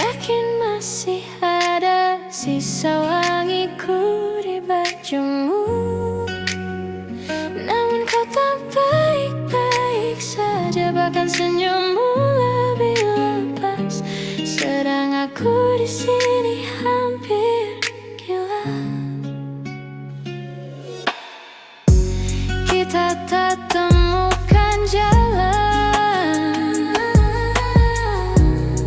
Yakin masih ada sisa wangiku di bajumu. Namun kau tak baik-baik saja, bahkan senyummu lebih lepas. Sedang aku di sini hampir gila. Kita tak temukan jalan,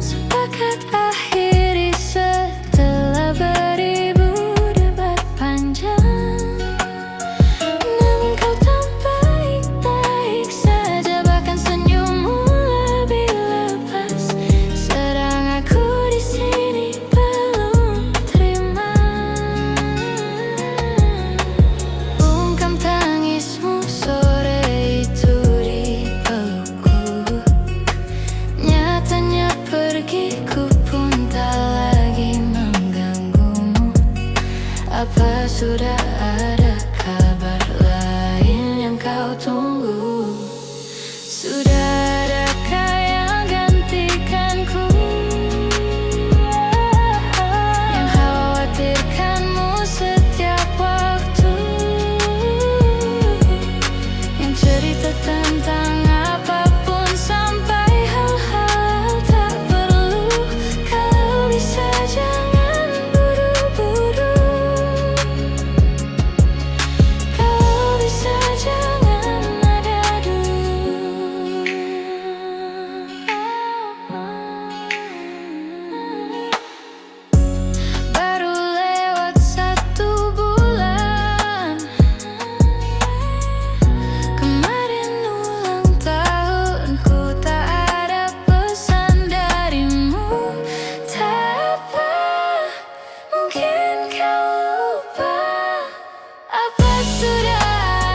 sepakat akhiri setelah beribu debat panjang. Namun kau tak baik-baik saja, bahkan senyummu lebih lepas. Sedang aku di sini belum terima. Bungkam tangismu sore itu di pelukku. Nyatanya pergiku pun tak lagi mengganggumu. Apa sudah ada kabar lain yang kau tunggu? Sudah adakah yang gantikanku, yang khawatirkanmu setiap waktu, yang cerita tentang apapun sampai hal-hal tak perlu. Kalau bisa jangan buru-buru. Kalau bisa jangan ada dulu. Baru lewat 1 bulan, kemarin ulang tahunku, tak ada pesan darimu. Tak apa, mungkin kau lupa. Apa sudah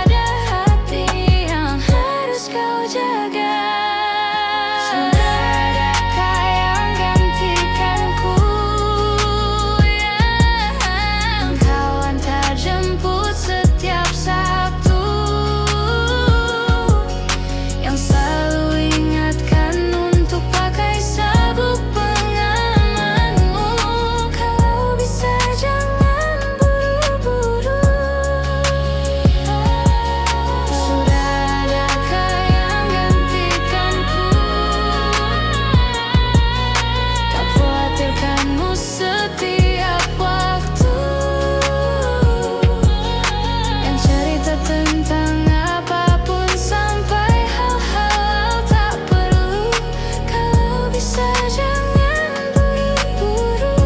ada hati yang harus kau jaga? Sudah adakah yang gantikanku, yang kau antar jemput setiap Sabtu, yang selalu ingatkan untuk pakai sabuk pengamanmu? Kalau bisa jangan buru-buru. Sudah adakah yang gantikanku, tak khawatirkanmu setiap waktu, yang cerita tentang apapun sampai hal-hal tak perlu. Kalau bisa jangan buru-buru.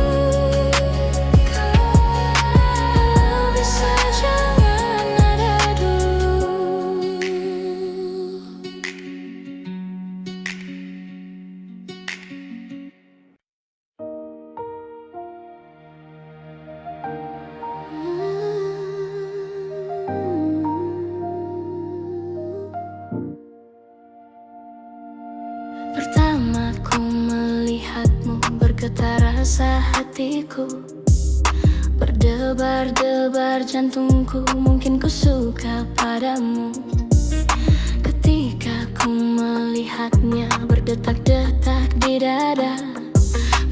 Kalau bisa jangan ada dulu. Pertama ku melihatmu, bergetar rasa hatiku, berdebar-debar jantungku. Mungkin ku suka padamu. Ketika ku melihatnya, berdetak-detak di dada.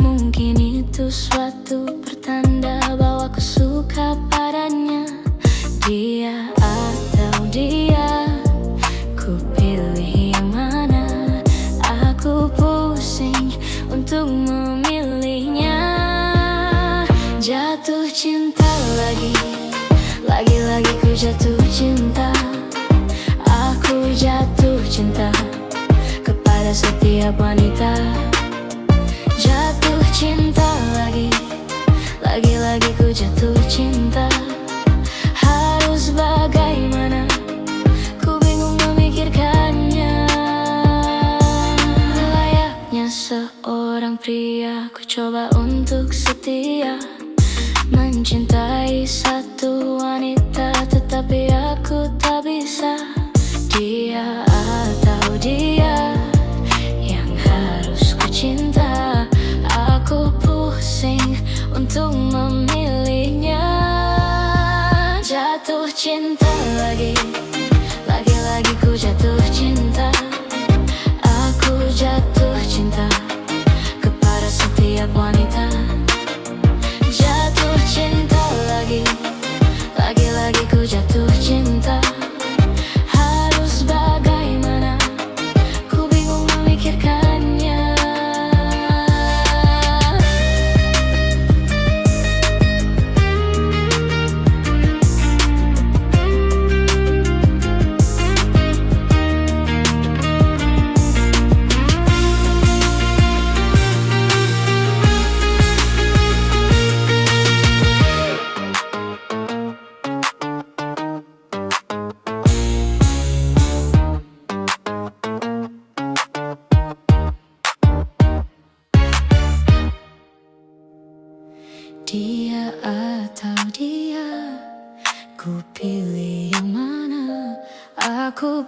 Mungkin itu suatu pertanda bahwa ku suka padanya. Dia atau dia, ku pilih yang mana. Aku pusing untuk memilihnya. Jatuh cinta lagi, lagi-lagi ku jatuh cinta. Aku jatuh cinta kepada setiap wanita. Jatuh cinta lagi, lagi-lagi ku jatuh cinta. Harus bagaimana, ku bingung memikirkannya. Layaknya seorang pria, ku coba untuk setia, mencintai satu wanita, tetapi aku tak bisa. Dia atau dia yang harus ku cinta. Aku pusing untuk memilihnya. Jatuh cinta lagi, lagi-lagi ku jatuh cinta. Aku jatuh cinta kepada setiap wanita.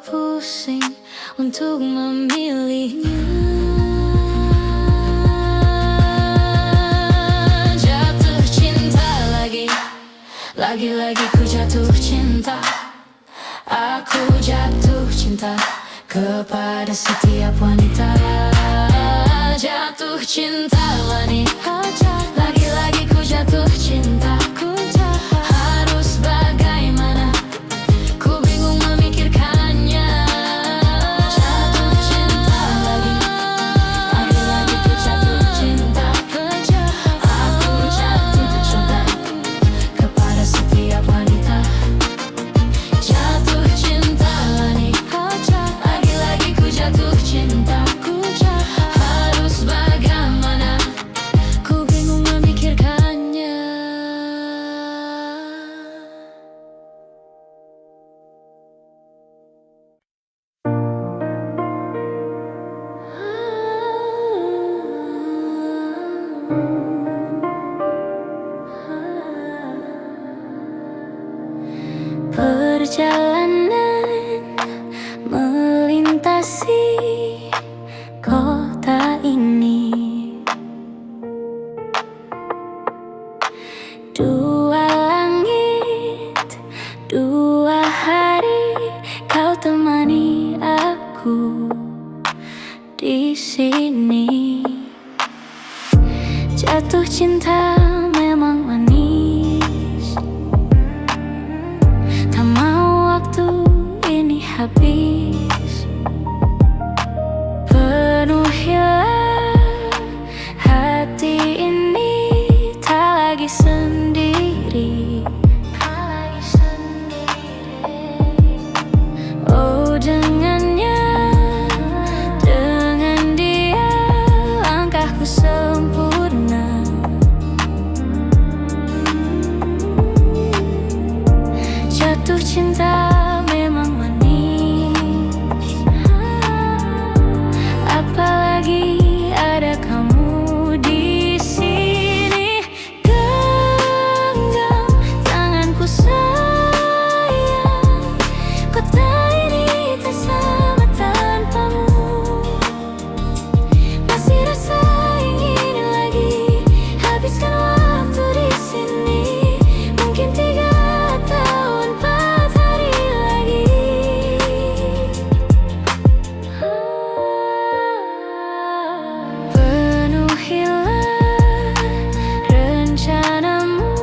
pusing untuk memilihnya. Jatuh cinta lagi, lagi-lagi ku jatuh cinta. Aku jatuh cinta kepada setiap wanita. Jatuh cinta lagi, lagi-lagi ku jatuh cinta. Harus bagaimana, ku bingung memikirkannya. Jatuh cinta lagi, lagi-lagi ku jatuh cinta. Aku jatuh cinta kepada setiap wanita. Jatuh cinta lagi, lagi-lagi ku jatuh cinta. Harus bagaimana, ku bingung memikirkannya. Perjalanan melintasi kota ini, dua langit, dua hari, kau temani aku di sini. Jatuh cinta memang manis, tak mau waktu ini habis. Penuhilah hati ini, tak lagi sendiri. Oh, dengannya, dengan dia, langkahku sempurna. Jatuh cinta memang manis, apalagi ada kamu di sini. Genggam tanganku sayang, kota ini tak sama tanpamu. Masih rasa ingin lagi habiskan waktu di sini. Mungkin 3 tahun, 4 hari lagi. Penuhilah rencanamu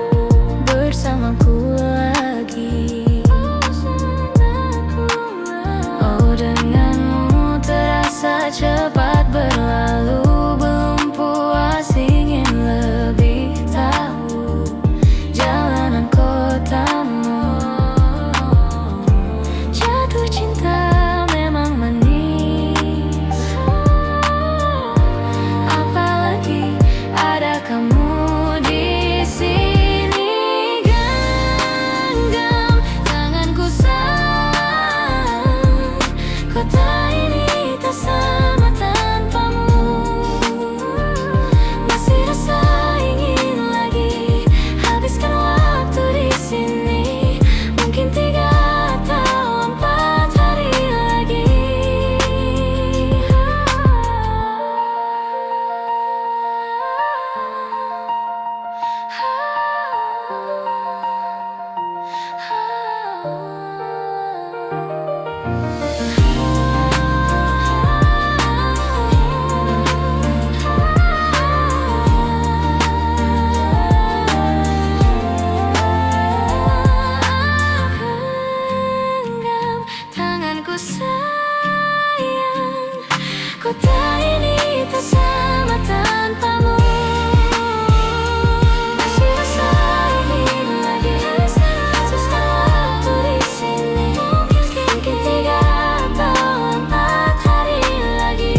bersamaku lagi. Oh, denganmu terasa cepat berlalu. Belum puas ingin lebih tahu jalanan kotamu. Jatuh cinta memang manis, apalagi ada kamu di sini. Genggam tanganku sayang, kota ini tak sama tanpamu. Masih rasa ingin lagi habiskan waktu di sini. Mungkin 3 tahun, 4 hari lagi. Genggam tanganku sayang, kota ini tak sama tanpamu. Masih rasa ingin lagi habiskan waktu di sini. Mungkin 3 tahun, 4 hari lagi.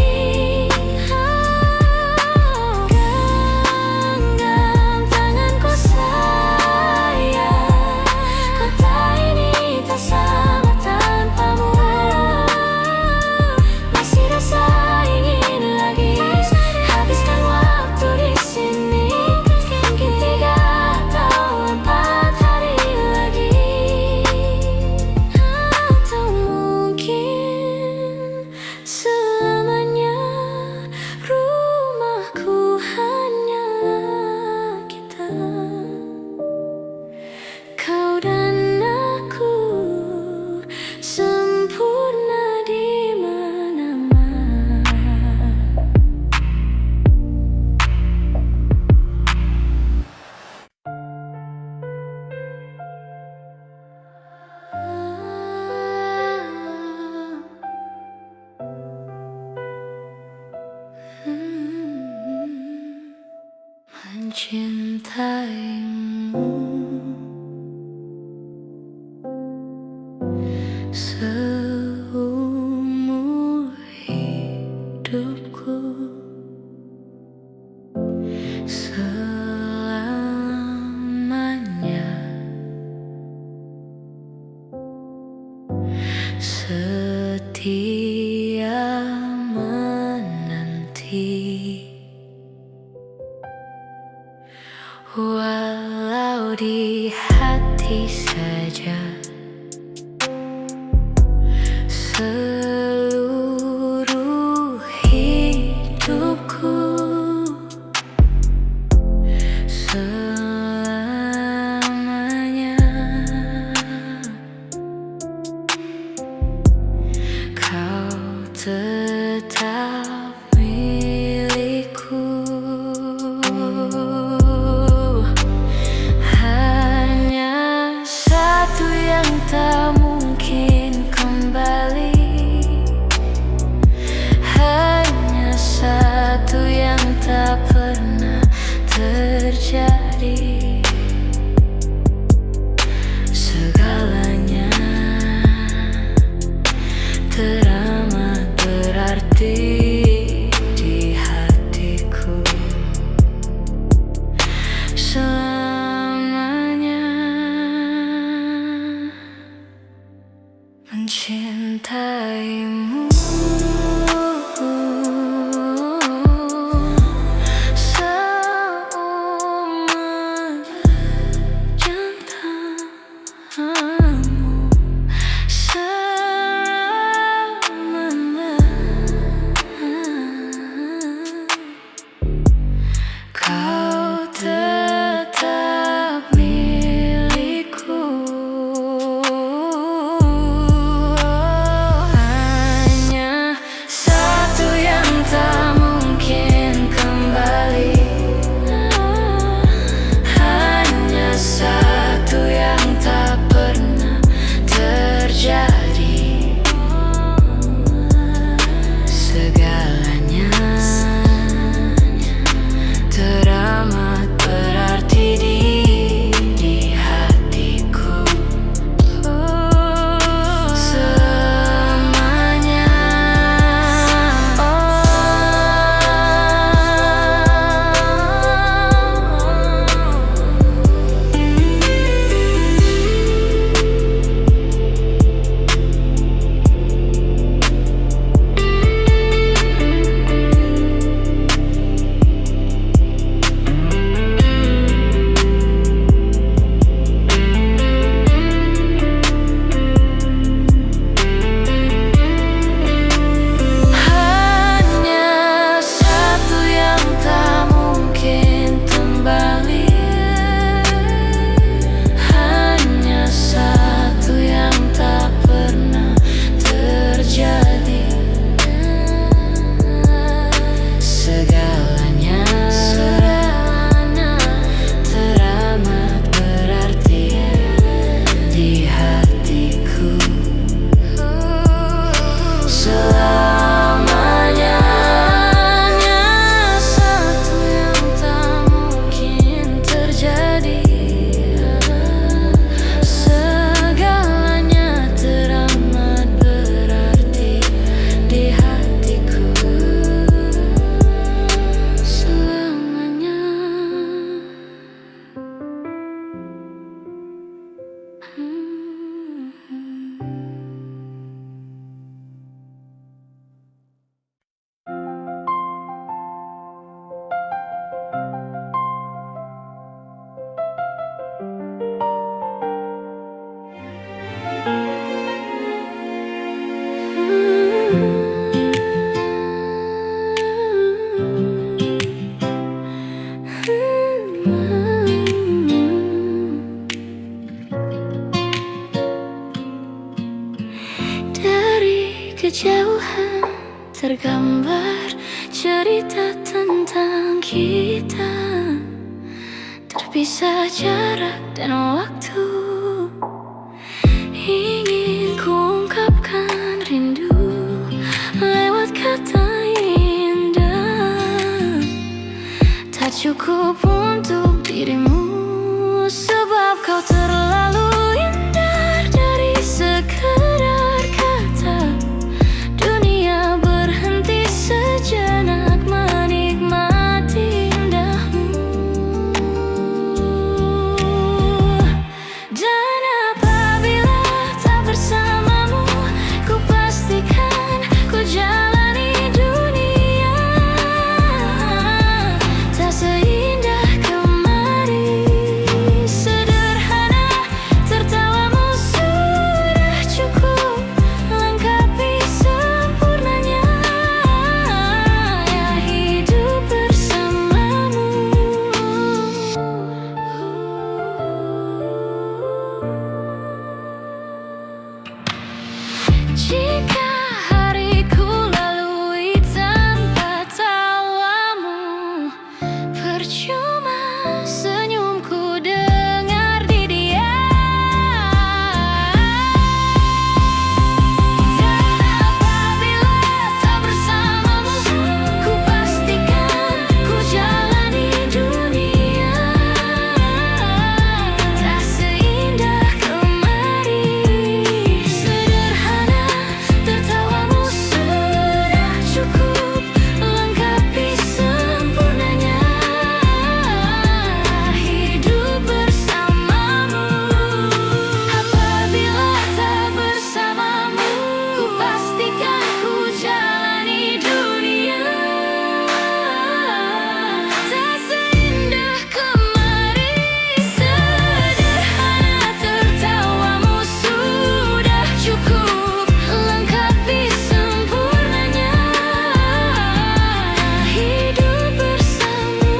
Genggam tanganku sayang, kota ini tak sama tanpamu. Masih rasa ingin mencintaimu seumur hidupku, selamanya, setia menanti. Walau di hati saja seluruh hidupku, selamanya kau tetap milikku. Hanya satu yang tak mungkin kembali, hanya satu yang tak pernah terjadi. Segalanya teramat berarti di hatiku, selamanya mencintaimu. Kau tetap milikku. Hanya satu yang tak mungkin kembali, hanya satu yang tak pernah terjadi. Segalanya teramat berarti di hatiku, selamanya. Hanya satu yang tak mungkin kembali, hanya satu yang tak pernah terjadi. Segalanya teramat berarti di hatiku, selamanya. Hanya satu yang tak mungkin terjadi. Segalanya teramat berarti di hatiku, selamanya. Dari kejauhan tergambar cerita tentang kita, terpisah jarak dan waktu. Ingin ku ungkapkan rindu lewat kata indah, tak cukup untuk dirimu, sebab kau terlalu indah dari sekedar kata. Dunia berhenti sejenak menikmati indahmu. Dan apabila tak bersamamu, ku pastikan ku jalani dunia tak seindah kemari. Sederhana, tertawamu sudah cukup lengkapi sempurnanya ya hidup bersamamu. Jika hariku lalui tanpa tawamu, percuma senyumku dengar di dia. Dan apabila tak bersamamu, ku pastikan ku jalani dunia tak seindah kemari. Sederhana, tertawamu sudah cukup lengkapi sempurnanya hidup bersamamu. Apabila tak bersamamu, ku pastikan ku jalani dunia tak seindah kemari. Sederhana, tertawamu sudah cukup lengkapi sempurnanya hidup bersamamu.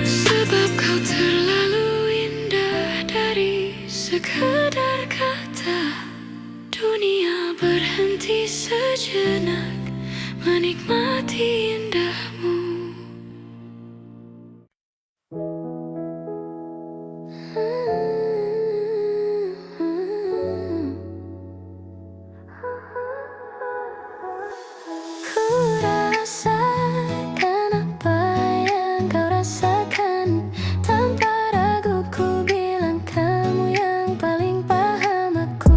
Sebab kau terlalu indah dari sekedar kata. Dunia berhenti sejenak menikmati indahmu. Ku rasakan apa yang kau rasakan. Tanpa ragu ku bilang kamu yang paling paham aku.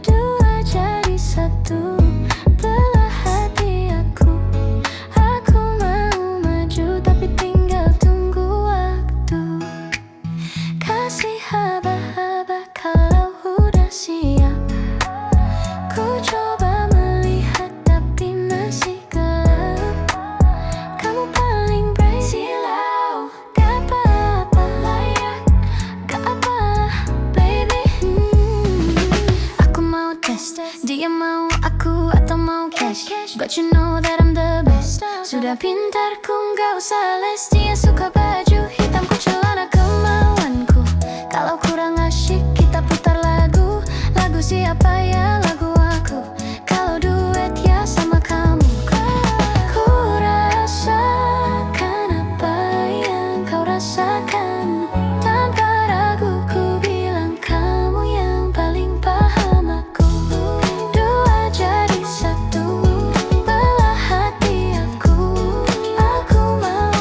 Dua jadi satu, belah hati aku. Aku mau maju tapi tinggal tunggu waktu. Kasih haba-haba kalau udah siap. Ku coba melihat tapi masih gelap. Kamu paling bright, silau, gak apa-apa layak, gak apalah baby. Aku mau tes, dia mau aku atau mau cash. But you know that I'm the best. Sudah pintar ku gak usah les. Dia suka baju hitam, ku celana kemauanku. Kalau kurang asyik kita putar lagu. Lagu siapa ya? Lagu aku. Kalau duet ya sama kamu. Ku rasakan apa yang kau rasakan. Tanpa ragu ku bilang kamu yang paling paham aku. Dua jadi satu, belah hati aku. Aku mau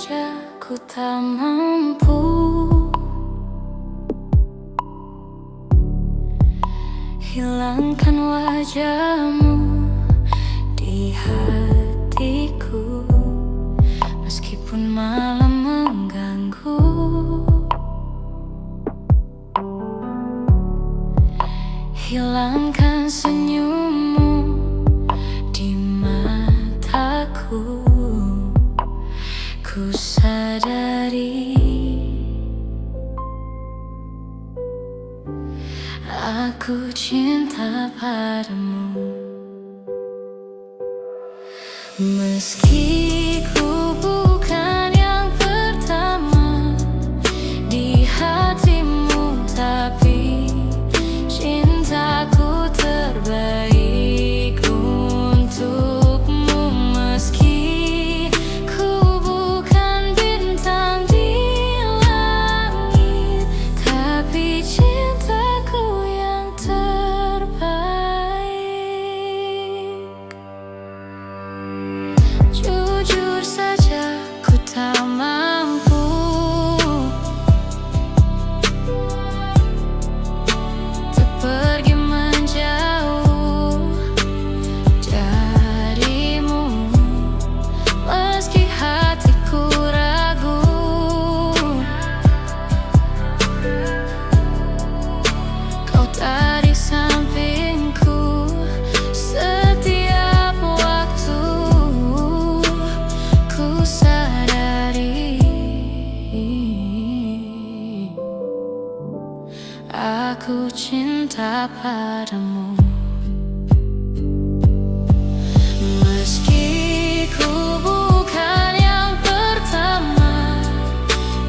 saja ku tak mampu hilangkan wajahmu di hatiku, meskipun malam mengganggu. Hilangkan senyummu di mataku. Ku sadari aku cinta padamu, meski ku bukan yang pertama di hatimu, tapi cintaku terbaik untukmu. Meski ku bukan bintang di langit, tapi cintaku yang terbaik. Jujur saja ku tak mampu untuk pergi menjauh darimu, meski hatiku ragu. Kau tak di sampingku setiap waktu. Ku sadari aku cinta padamu, meski ku bukan yang pertama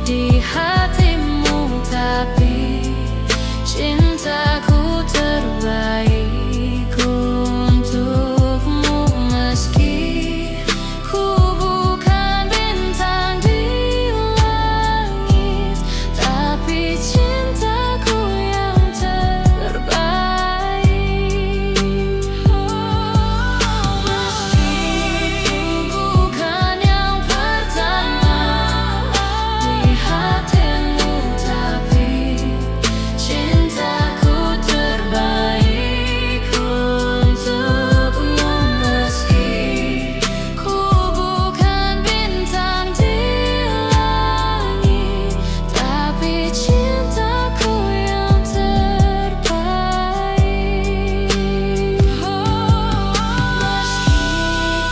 di hatimu, tapi cintaku terbaik untukmu. Meski ku bukan bintang di langit, tapi cintaku yang terbaik. Meski ku bukan yang pertama di hatimu, tapi cintaku terbaik untukmu. Meski ku bukan bintang di langit, tapi cintaku yang terbaik. Meski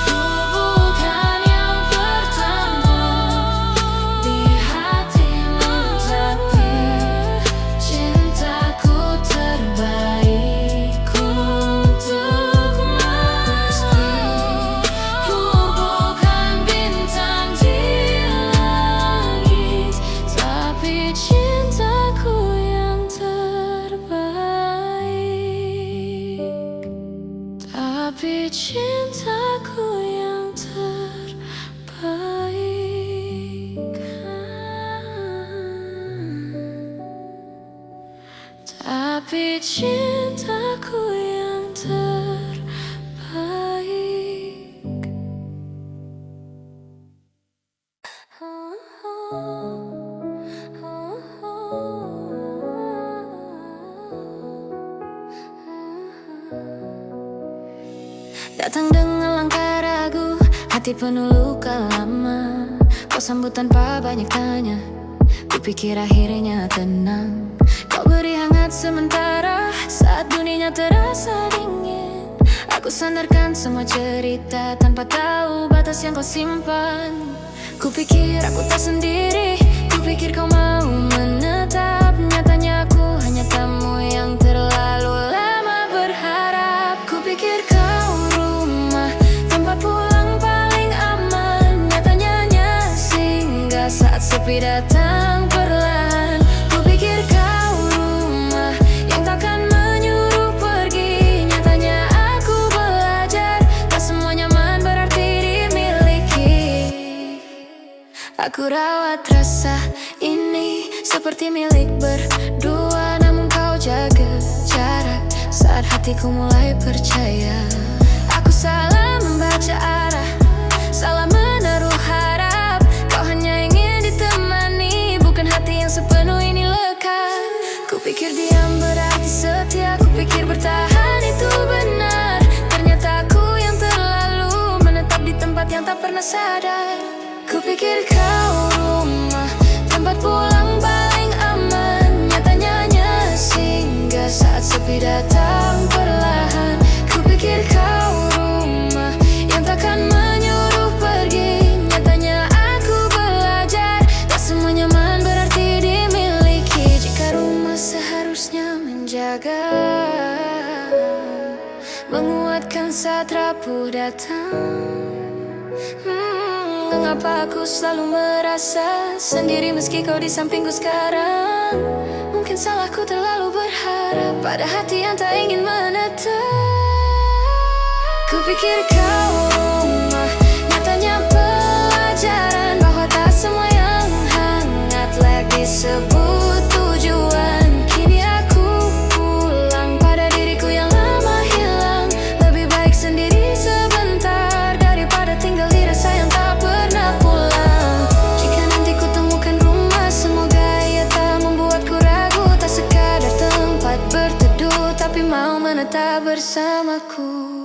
ku bukan yang pertama di hatimu, tapi cintaku terbaik untukmu. Meski ku bukan bintang di langit, tapi cintaku yang terbaik. Tapi cintaku yang terbaik. Tapi cintaku yang terbaik. Datang dengan langkah ragu, hati penuh luka lama. Kau sambut tanpa banyak tanya, kupikir akhirnya tenang. Kau beri hangat sementara saat dunia terasa dingin. Aku sandarkan semua cerita tanpa tahu batas yang kau simpan. Kupikir aku tak sendiri, kupikir kau mau menetap. Nyatanya aku hanya tamu yang terlalu lama berharap. Kupikir kau rumah, tempat pulang paling aman. Nyatanya hanya singgah saat sepi datang perlahan. Kupikir kau rumah yang takkan menyuruh pergi. Nyatanya aku belajar tak semua nyaman berarti dimiliki. Aku rawat rasa ini seperti milik berdua, namun kau jaga jarak saat hatiku mulai percaya. Aku salah membaca arah, salah menaruh harap. Kau hanya pernah sadar. Kupikir kau rumah, tempat pulang paling aman. Nyatanya hanya singgah saat sepi datang perlahan. Kupikir kau rumah yang takkan menyuruh pergi. Nyatanya aku belajar, tak semua nyaman berarti dimiliki. Jika rumah seharusnya menjaga, menguatkan saat rapuh datang. Mengapa aku selalu merasa sendiri meski kau di sampingku sekarang? Mungkin salahku terlalu berharap pada hati yang tak ingin menetap. Kupikir kau rumah, nyatanya pelajaran bahwa tak semua yang hangat layak disebut tujuan. Kini aku pulang pada diriku yang lama hilang. Lebih baik sendiri sebentar daripada tinggal di rasa yang tak pernah pulang. Jika nanti ku temukan rumah, semoga ia tak membuatku ragu. Tak sekadar tempat berteduh, tapi mau menetap bersamaku.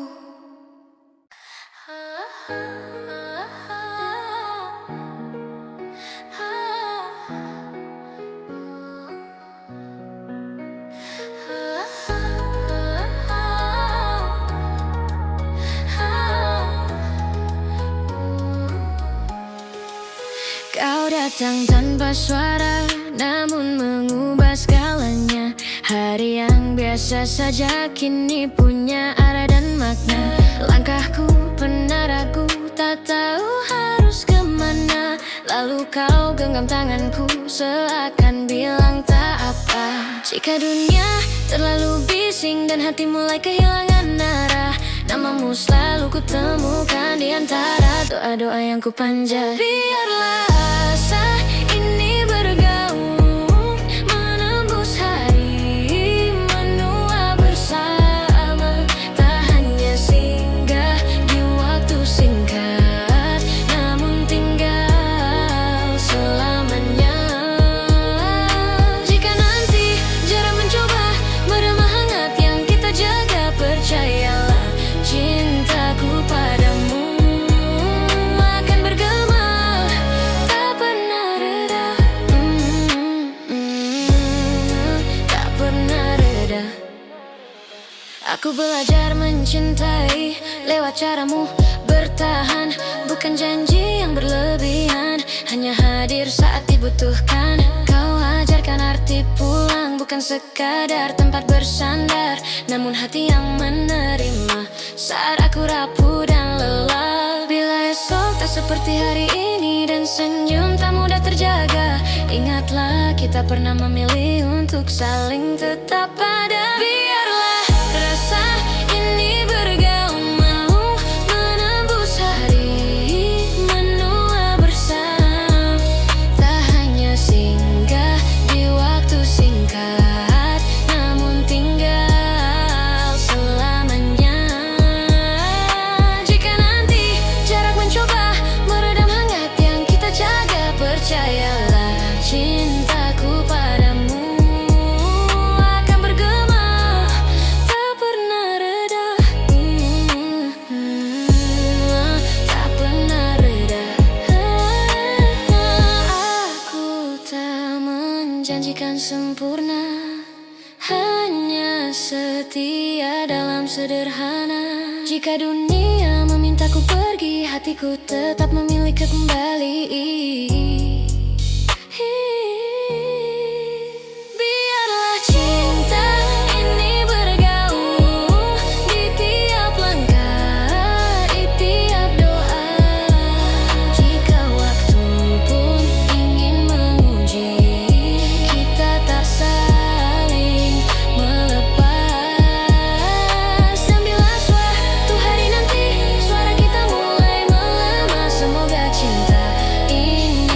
Kau datang tanpa suara, namun mengubah segalanya. Hari yang biasa saja kini punya arah dan makna. Langkahku pernah ragu, tak tahu harus kemana. Lalu kau genggam tanganku seakan bilang tak apa. Jika dunia terlalu bising dan hati mulai kehilangan arah, namamu selalu ku temukan di antara doa-doa yang ku panjat. Biarlah asa ini bergaung, menembus hari, menua bersama. Tak hanya singgah di waktu singkat, namun tinggal selamanya. Jika nanti jarak mencoba meramah hangat yang kita jaga, percayalah cintaku padamu akan bergema, tak pernah reda, tak pernah reda. Aku belajar mencintai lewat caramu bertahan. Bukan janji yang berlebihan, hanya hadir saat dibutuhkan. Kau ajarkan arti pulang, bukan sekadar tempat bersandar, namun hati yang menerima saat aku rapuh dan lelah. Bila esok tak seperti hari ini dan senyum tak mudah terjaga, ingatlah kita pernah memilih untuk saling tetap ada. Biarlah rasa ini bergaung, mau menembus hari, menua bersama. Tak hanya singgah di waktu singkat, namun tinggal selamanya. Jika nanti jarak mencoba meredam hangat yang kita jaga, percayalah cintaku padamu akan bergema, tak pernah reda, tak pernah reda. Aku tak menjanjikan sempurna, hanya setia dalam sederhana. Jika dunia memintaku pergi, hatiku tetap memilih kembali. Biarlah cinta ini bergaung di tiap langkah, di tiap doa. Jika waktu pun ingin menguji, kita tak saling melepas. Dan bila suatu hari nanti suara kita mulai melemah, semoga cinta ini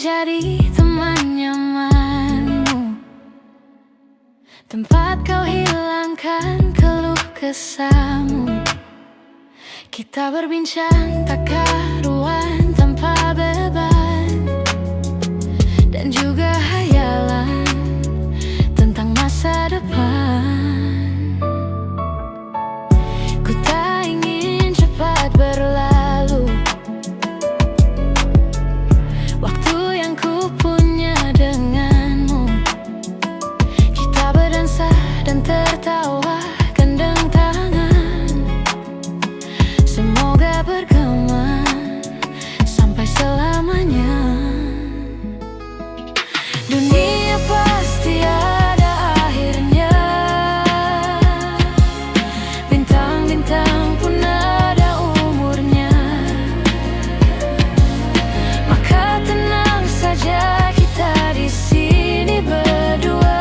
jadi teman nyamanmu, tempat kau hilangkan keluh kesahmu. Kita berbincang tak karuan tanpa beban, dan juga hayalan tentang masa depan. Ku tak ingin cepat berlalu waktu yang ku punya denganmu. Kita berdansa dan tertawa gendeng tangan, semoga bergema sampai selamanya. Dunia pasti ada akhirnya, bintang-bintang pun ada umurnya. Maka tenang saja kita di sini berdua,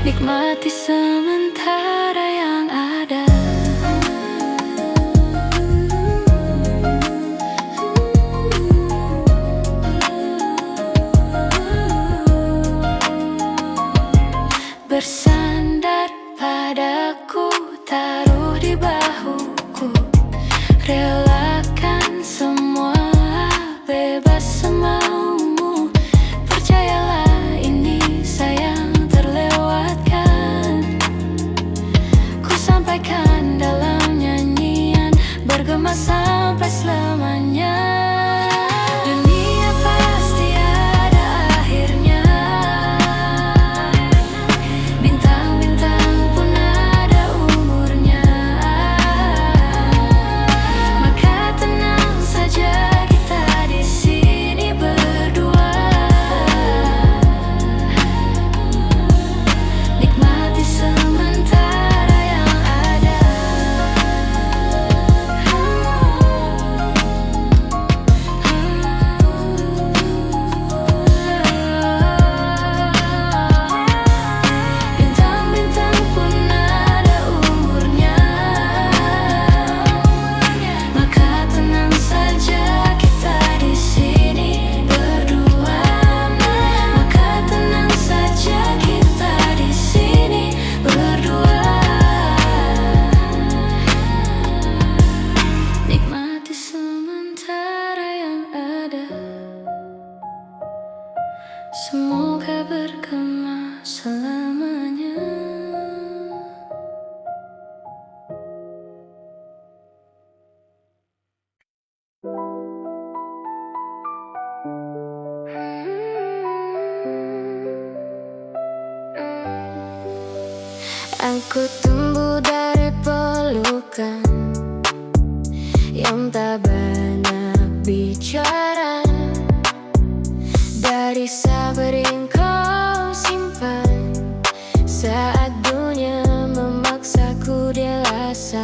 nikmati sementara yang ada. Bersandar padaku, taruh di bahuku, relakan semua, bebas semaumu. Percayalah ini sayang terlewatkan, ku sampaikan dalam nyanyian, bergema sampai selamanya. Dunia pasti ada akhirnya, bintang-bintang pun ada umurnya. Maka tenang saja kita di sini berdua, nikmati sementara yang ada. Bintang-bintang pun ada umurnya, maka tenang saja kita di sini berdua. Maka tenang saja kita di sini berdua, nikmati sementara yang ada. Semoga bergema selamanya. Aku tumbuh dari pelukan yang tak banyak bicara, dari sabar yang kau simpan saat dunia memaksaku dewasa.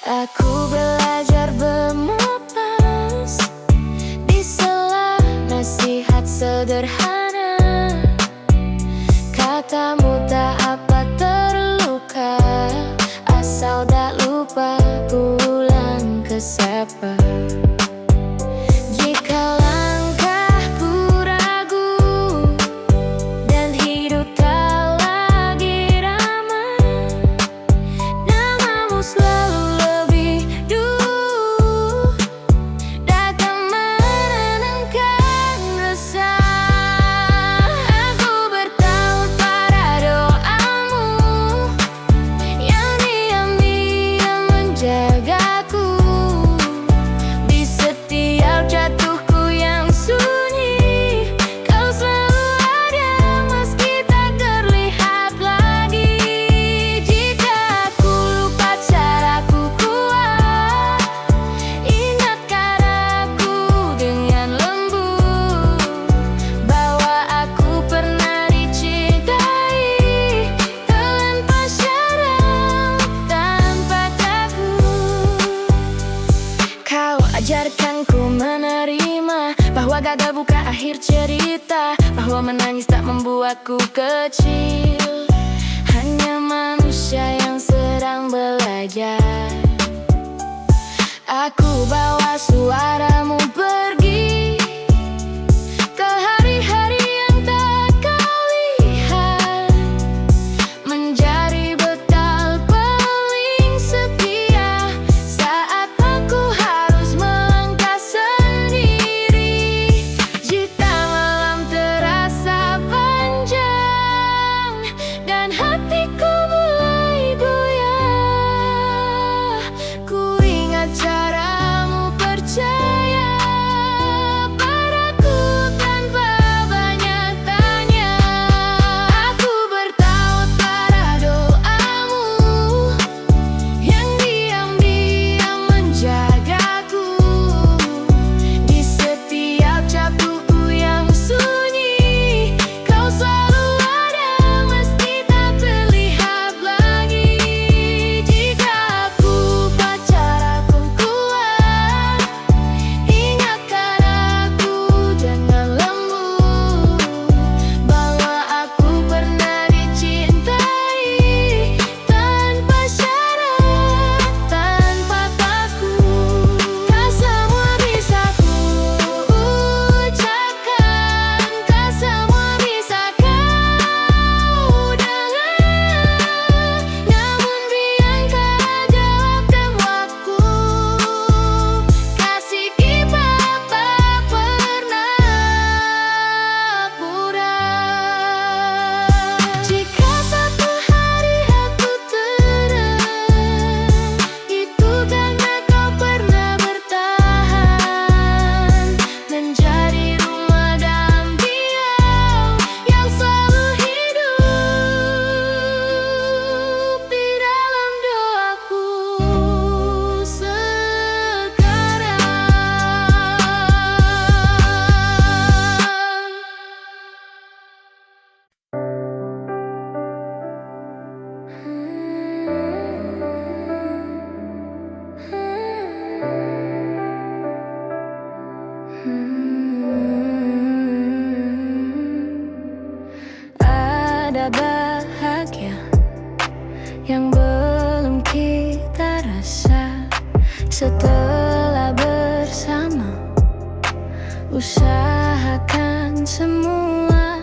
Aku belajar berlepas di sela nasihat sederhana, katamu tak apa terluka, asal tak lupa pulang ke sapa. Jika langkahku ragu dan hidup tak lagi ramai, namamu selalu lebih dulu datang menenangkan rasa. Aku bertaut pada doamu yang diam-diam menjagaku di setiap jatuhku yang sunyi. Kau selalu ada meski tak terlihat lagi. Jika aku lupa caraku kuat, ingatkan aku dengan lembut bahwa aku pernah dicintai tanpa syarat, tanpa takut. Kau ajarkanku menerima bahwa gagal bukan akhir cerita, bahwa menangis tak membuatku kecil, hanya manusia yang sedang belajar. Aku bawa suaramu pergi ke hari-hari yang tak kau lihat, menjadi bekal paling setia saat aku harus melangkah sendiri. Jika malam terasa panjang dan hatiku mulai goyah, ku ingat caramu percaya padaku tanpa banyak tanya. Aku bertaut pada doamu yang diam-diam menjagaku di setiap capku yang sunyi. Kau selalu ada, meski tak terlihat lagi. Jika aku pacar aku kuat, ingatkan aku dengan lembut bahwa aku pernah dicintai tanpa syarat, tanpa takut. Tak semua bisa ku ucapkan, tak semua bisa kau dengar, namun biarkan jawabkan waktu. Kasih kita tak pernah pudar. Jika satu hari aku terang, itu karena kau pernah bertahan, menjadi rumah dan diam yang selalu hidup di dalam doaku sekarang. Ada bahagia yang belum kita rasa setelah bersama. Usahakan semua,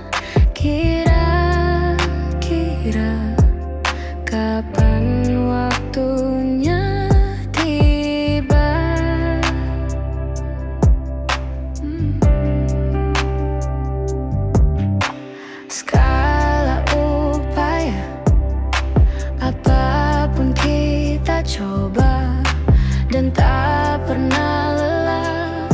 kira-kira kapan waktunya tiba. Skala upaya, apapun kita coba dan tak pernah lelah.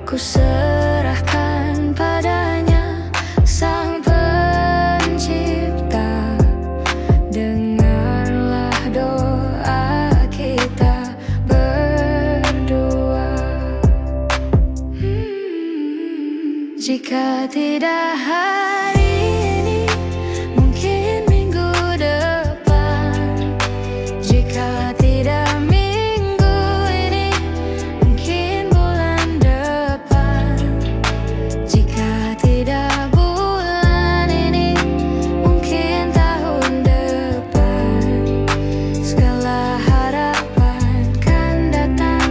Ku serahkan padanya, Sang Pencipta. Dengarlah doa kita berdua. Jika tidak hari ini, mungkin minggu depan. Jika tidak minggu ini, mungkin bulan depan. Jika tidak bulan ini, mungkin tahun depan. Segala harapan kan datang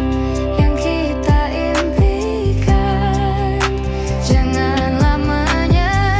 yang kita impikan. Janganlah menyerah.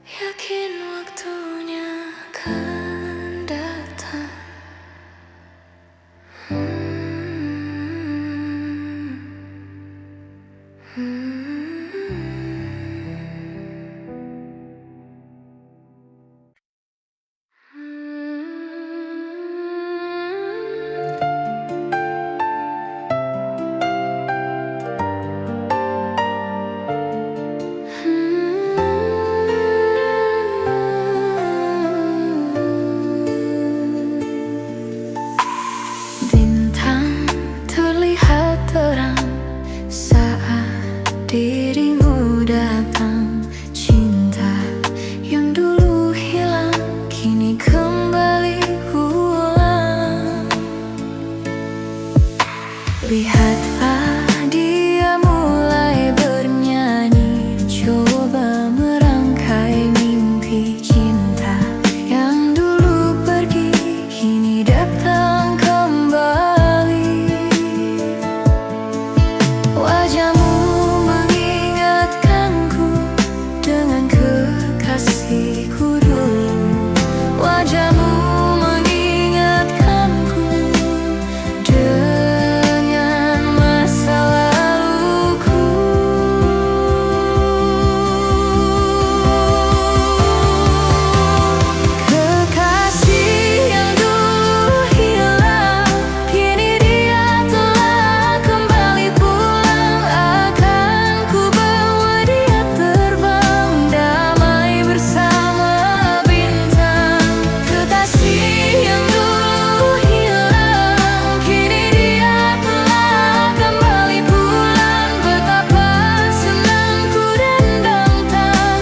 Yakin waktunya akan datang. Bintang terlihat terang saat dirimu datang. Cinta yang dulu hilang kini kembali pulang. Lihatlah dia mulai bernyanyi, coba merangkai mimpi cinta yang dulu pergi kini datang kembali. Wajahmu mengingatkanku dengan kekasihku dulu. Wajahmu mengingatkanku dengan masa laluku. Kekasih yang dulu hilang, kini dia telah kembali pulang. Akan ku bawa dia terbang damai bersama bintang. Kekasih yang dulu hilang, kini dia telah kembali pulang. Betapa senangku dan takkan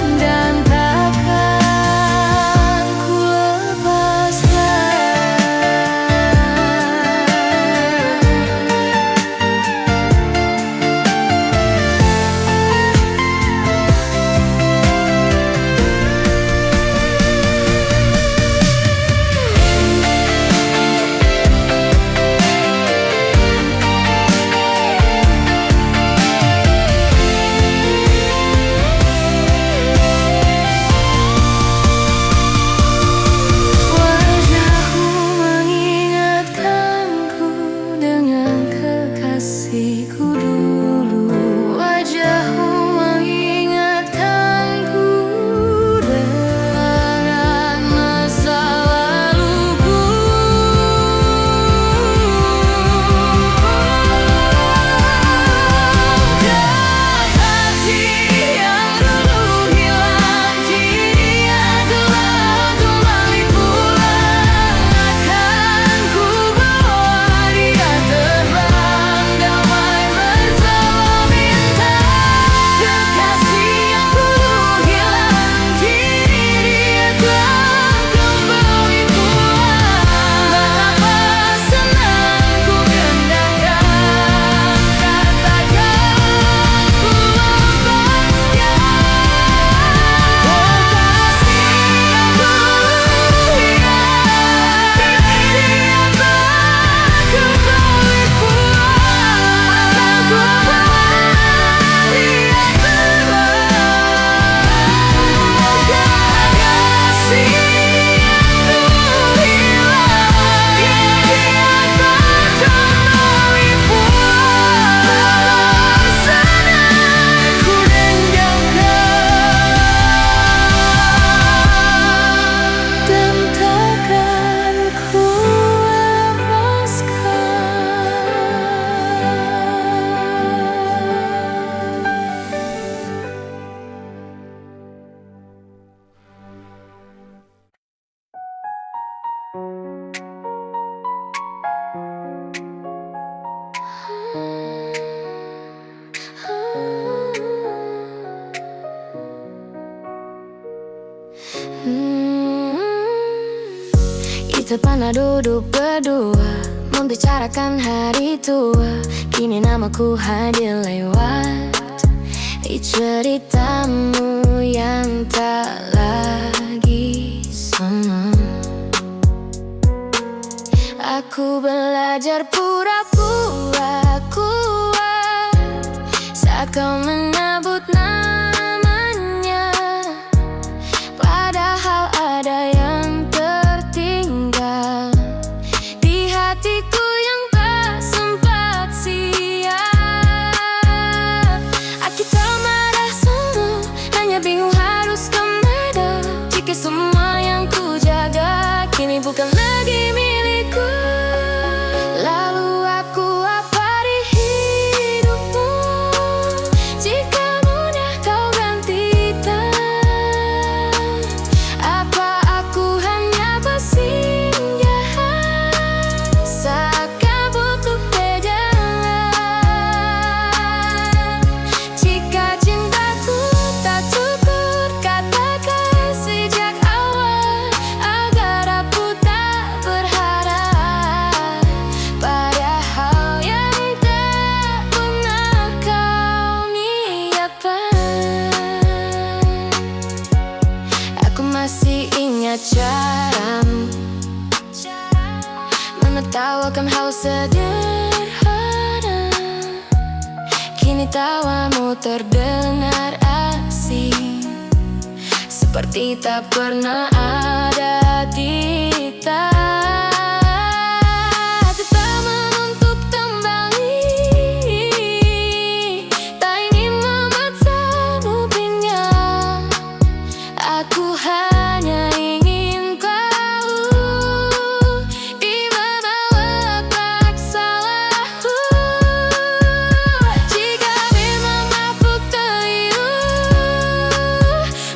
ku lepaskan. Wajahmu mengingatkanku dengan kekasihku dulu. Wajahmu mengingatkanku dengan masa laluku. Kekasih yang dulu hilang, kini dia telah kembali pulang. Akan ku bawa dia terbang damai bersama bintang. Kekasih yang dulu hilang, kini dia telah kembali pulang. Betapa senangku dan takkan ku lepaskan. Kekasih yang dulu hilang, kini dia telah kembali pulang. Akan ku bawa dia terbang. Kekasih yang dulu hilang, kini dia telah kembali pulang. Senangku dan takkan ku Kita pernah duduk berdua membicarakan hari tua. Kini namaku hadir lewat di ceritamu yang tak lagi sama. Aku belajar pura-pura kuat saat kau menyebut namanya. pergi semua yang ku jaga kini bukan lagi milikku. Lalu aku apa di hidupmu jika mudah kau gantikan? Apa aku hanya persinggahan saat kau butuh pegangan? Jika cintaku tak cukup, katakan sejak awal agar aku tak berharap pada hal yang tak pernah kau niatkan. Aku masih ingat caramu menertawakan hal sederhana. Kini tawamu terdengar asing, seperti tak pernah ada kita. Tetap menuntut kembali, tak ingin memaksamu pinjam. Aku hanya ingin tahu di mana letak salahku. Jika memang aku keliru,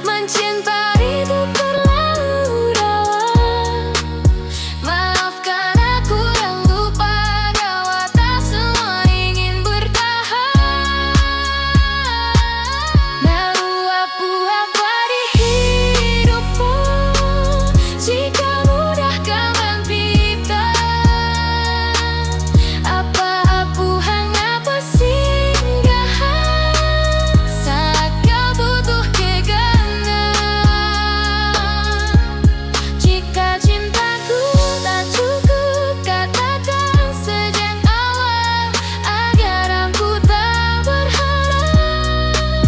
mencintai itu terlalu dalam. Maafkan aku yang lupa bahwa tak semua ingin bertahan. Meluap-luap di hidupmu jika mudah kau gantikan. Apa aku hanya persinggahan saat kau butuh pegangan? Jika cintaku tak cukup, katakan sejak awal agar aku tak berharap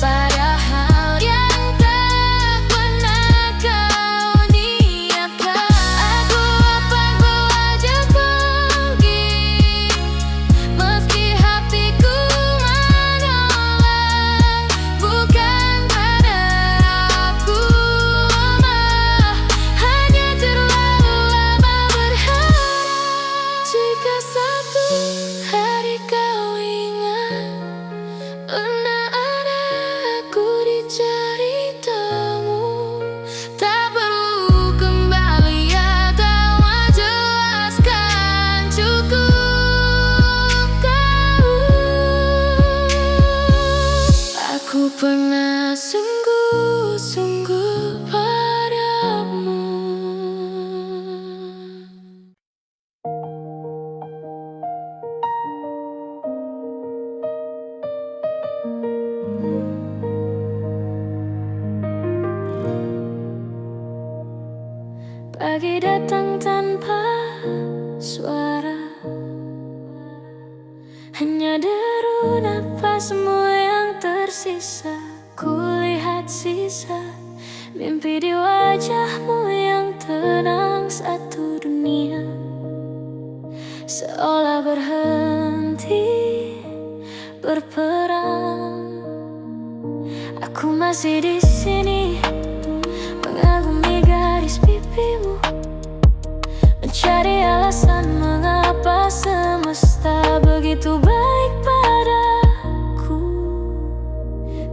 pada hal yang tak pernah kau niatkan. Aku apa wajah pergi, meski hatiku menolak. Bukan karena aku lemah, hanya terlalu lama berharap. Jika satu hari kau ingat pernah ada aku di ceritamu, tak perlu kembali atau menjelaskan, cukup tahu aku pernah sungguh-sungguh padamu. Pagi datang tanpa suara, hanya deru nafasmu yang tersisa. Kulihat sisa mimpi di wajahmu yang tenang. Satu dunia seolah berhenti berperang. Aku masih di sini mengagumi garis pipimu, mencari alasan mengapa semesta begitu baik padaku.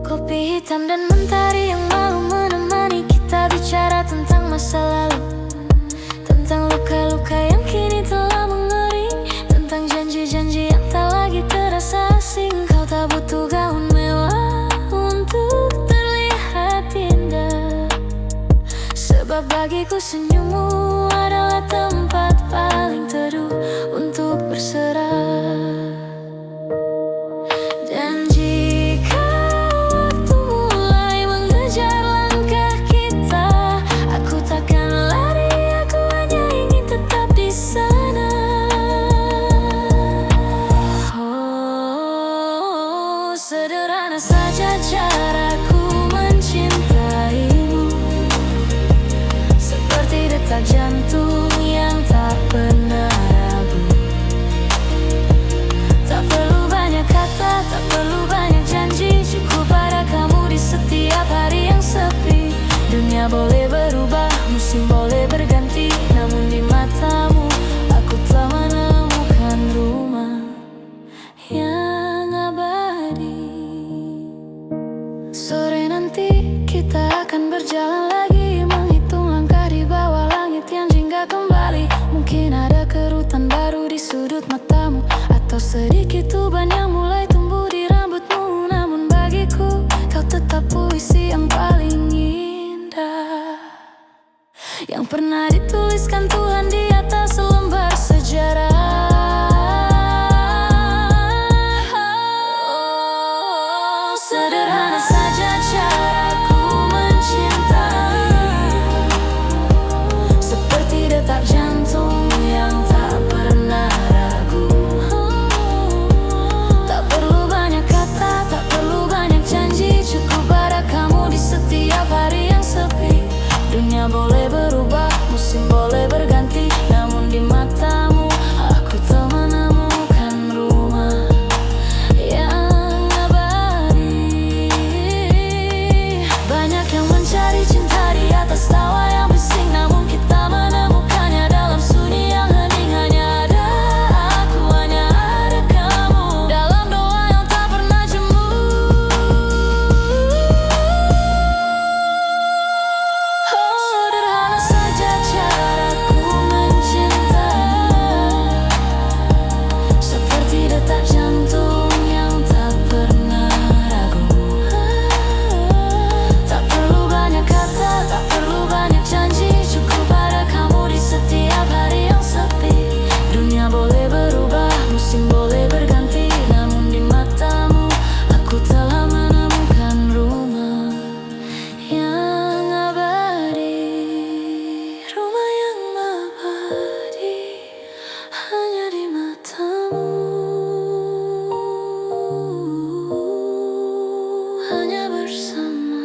Kopi hitam dan mentari yang malu menemani kita bicara tentang masa lalu, tentang luka-luka yang kini telah mengering, tentang janji-janji yang tak lagi terasa asing. Kau tak butuh gaun mewah untuk terlihat indah, sebab bagiku senyummu adalah tempat paling teduh untuk berserah. Dan jika waktu mulai mengejar langkah kita, aku takkan lari, aku hanya ingin tetap di sana. Oh, sederhana saja caraku mencintaimu, seperti detak jantung yang tak pernah ragu. Tak perlu banyak kata, tak perlu banyak janji, cukup ada kamu di setiap hari yang sepi. Dunia boleh boleh berganti, namun di matamu aku telah menemukan rumah yang abadi. Sore nanti kita akan berjalan lagi, menghitung langkah di bawah langit yang jingga kembali. Mungkin ada kerutan baru di sudut matamu, atau sedikit uban yang mulai tumbuh di rambutmu. Namun bagiku kau tetap puisi yang paling indah, yang pernah dituliskan Tuhan di atas selembar sejarah. Oh, sederhana saja caraku mencintai, seperti detak jantung yang tak pernah ragu. Tak perlu banyak kata, tak perlu banyak janji, cukup ada kamu di setiap hari yang sepi. Dunia boleh berubah, musim boleh berganti, namun di matamu aku telah menemukan rumah yang abadi. Banyak yang mencari cinta di atas tawa yang bising, namun kita menemukannya dalam sunyi yang hening. Hanya ada aku, hanya ada kamu, dalam doa yang tak pernah jemu. Sederhana saja caraku mencintai, seperti detak jantung yang tak pernah ragu. Tak perlu banyak kata, tak perlu banyak janji, cukup ada kamu di setiap hari yang sepi. Dunia boleh berubah, musim boleh berganti, namun di matamu aku telah menemukan rumah yang abadi. Rumah yang abadi hanya di matamu, hanya bersama.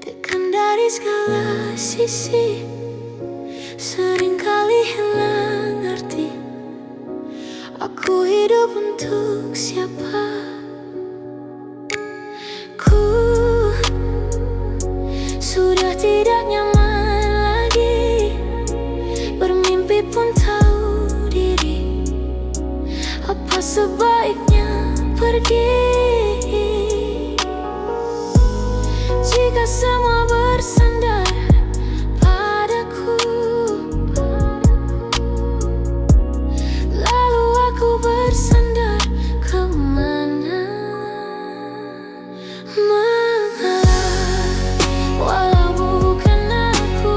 Ditekan dari segala sisi, seringkali hilang arti. Aku hidup untuk siapa? Ku sudah tidak nyaman lagi, bermimpi pun tahu diri. Apa sebaiknya pergi jika semua bersandar padaku? Lalu aku bersandar kemana? Mengalah, walau bukan aku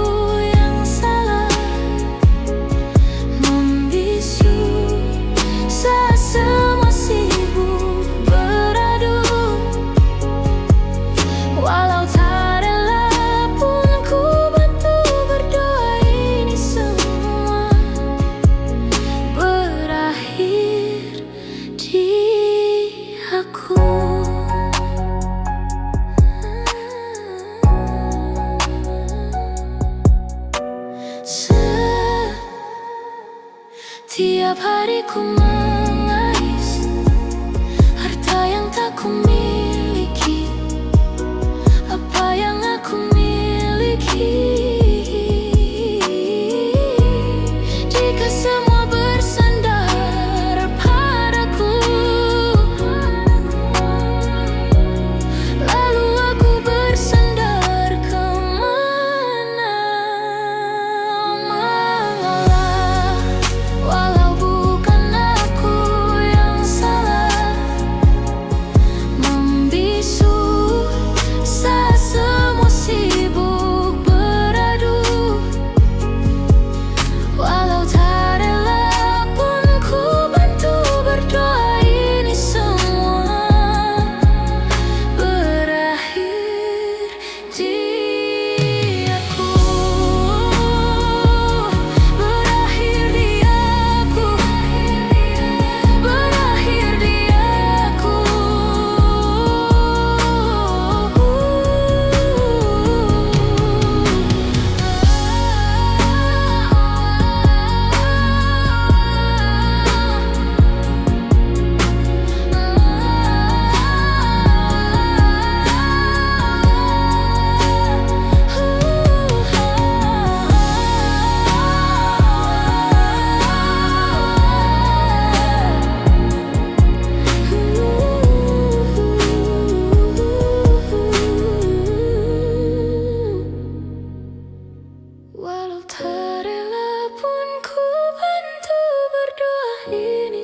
yang salah, membisu saat semua sibuk beradu. Walau tak rela pun ku bantu berdoa, ini semua berakhir di aku. Setiap hari ku mengais harta yang tak ku miliki. Apa yang aku miliki? Jika semua bersandar padaku, lalu aku bersandar kemana? Mengalah, walau bukan aku yang salah, membisu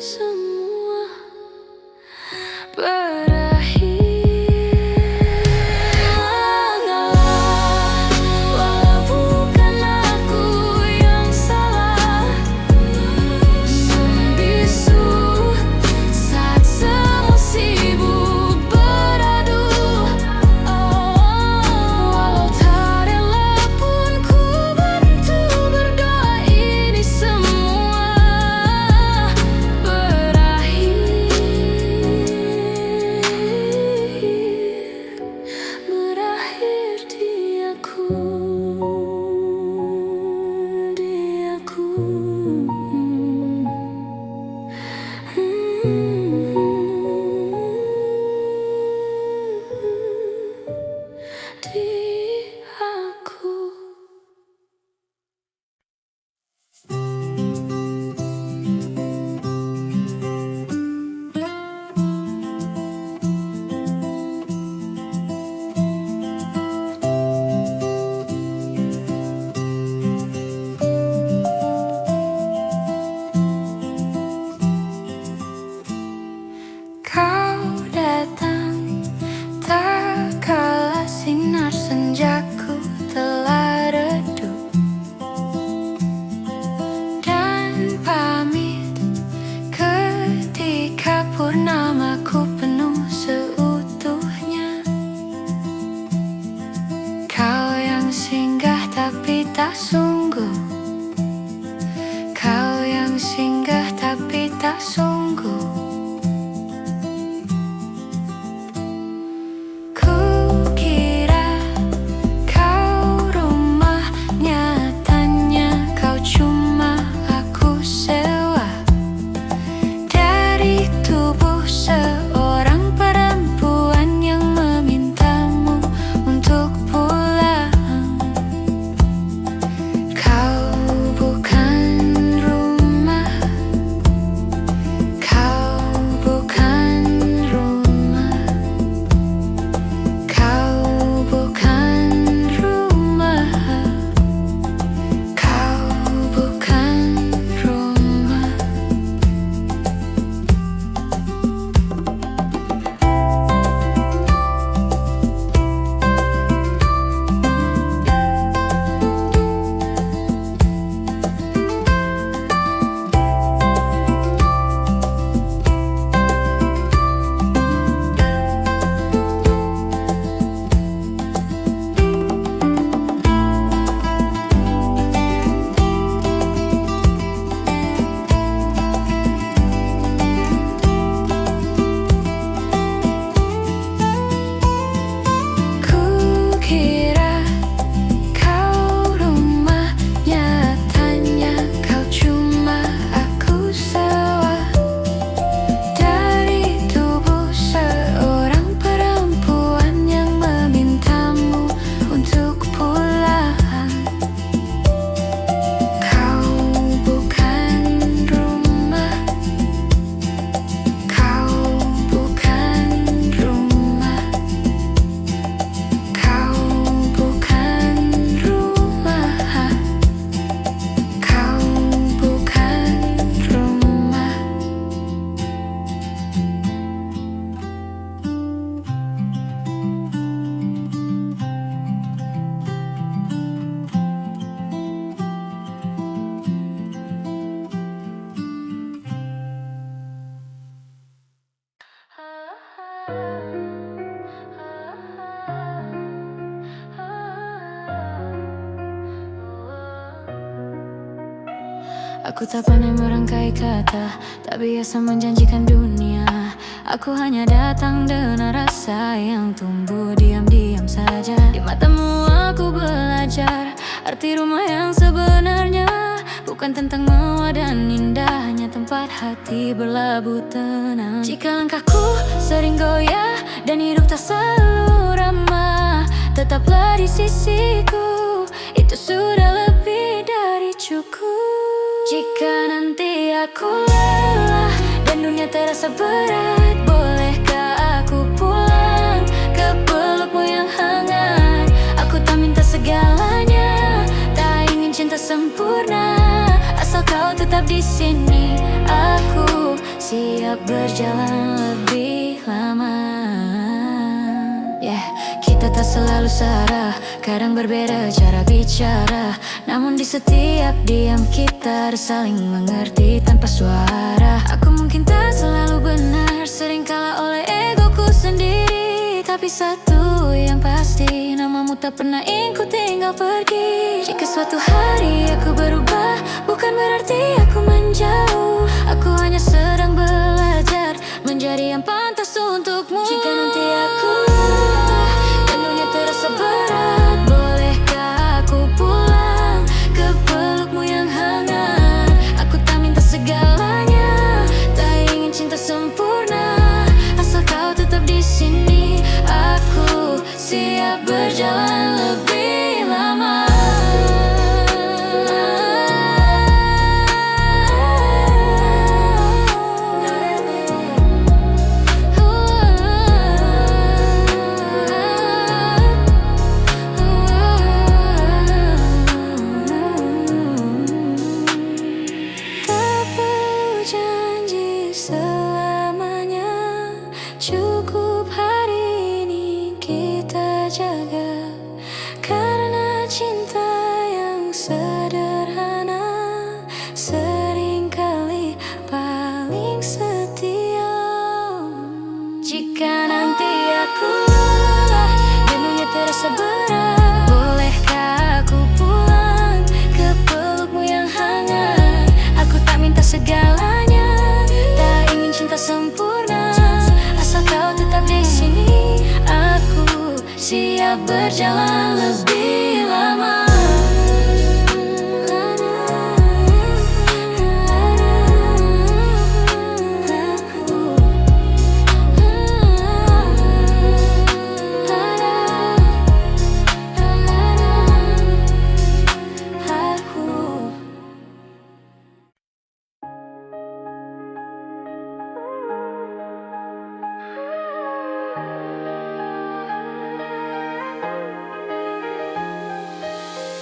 semua berakhir. Mengalah, walau bukan aku yang salah, membisu saat semua sibuk beradu. Walau tak rela pun ku bantu berdoa ini semua berakhir di aku, di aku, di aku. Kau datang tak kala sinar senjaku telah redup, dan pamit ketika purnamaku penuh seutuhnya. Kau yang singgah tapi tak sungguh, kau yang singgah tapi tak sungguh. Aku tak pandai merangkai kata, tak biasa menjanjikan dunia. Aku hanya datang dengan rasa yang tumbuh diam-diam saja. Di matamu aku belajar arti rumah yang sebenarnya. Bukan tentang mewah dan indah, hanya tempat hati berlabuh tenang. Jika langkahku sering goyah dan hidup tak selalu ramah, tetaplah di sisiku, itu sudah lebih dari cukup. Jika nanti aku lelah dan dunia terasa berat, bolehkah aku pulang ke pelukmu yang hangat? Aku tak minta segalanya, tak ingin cinta sempurna, asal kau tetap di sini. Aku siap berjalan lebih lama. Kita tak selalu sarah, kadang berbeda cara bicara, namun di setiap diam kita saling mengerti tanpa suara. Aku mungkin tak selalu benar, sering kalah oleh egoku sendiri, tapi satu yang pasti, namamu tak pernah ingin ku tinggal pergi. Jika suatu hari aku berubah, bukan berarti aku menjauh. Aku hanya sedang belajar menjadi yang pantas untukmu. Jika nanti aku terasa berat, bolehkah aku pulang ke pelukmu yang hangat? Aku tak minta segalanya, tak ingin cinta sempurna, asal kau tetap di sini. Aku siap berjalan lebih lama. Cukup hari ini kita jaga, karena cinta yang sederhana seringkali paling setia. Jika nanti aku lelah, dengannya terasa berat, bolehkah aku pulang ke pelukmu yang hangat? Aku tak minta segalanya, tak ingin cinta sempurna, asal kau tetap di sini. Aku siap berjalan lebih lama.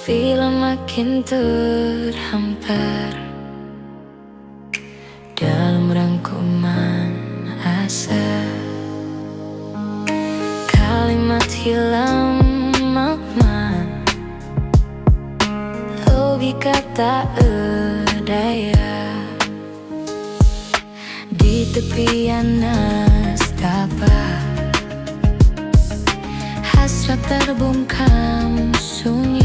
Bila makin terhampar dalam rangkuman asa, kalimat hilang makna, logika tak berdaya. Di tepian nastapa, hasrat terbungkam sunyi.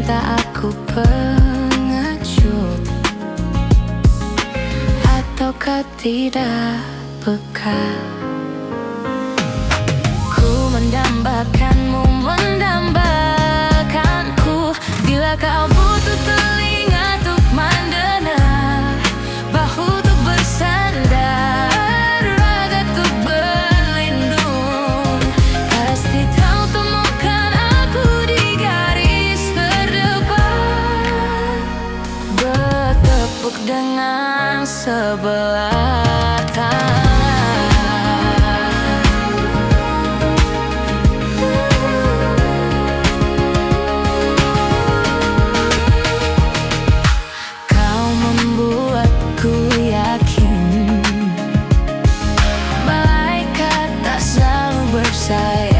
Entah aku pengecut ataukah tidak peka. Ku mendambakanmu, mendambakanku. Bila kau butuh telinga untuk mendengar, bahu untuk bersandar, raga untuk berlindung, pasti kau temukan aku di garis terdepan. Bertepuk dengan sebelah tangan. Kau membuatku yakin malaikat tak selalu bersayap.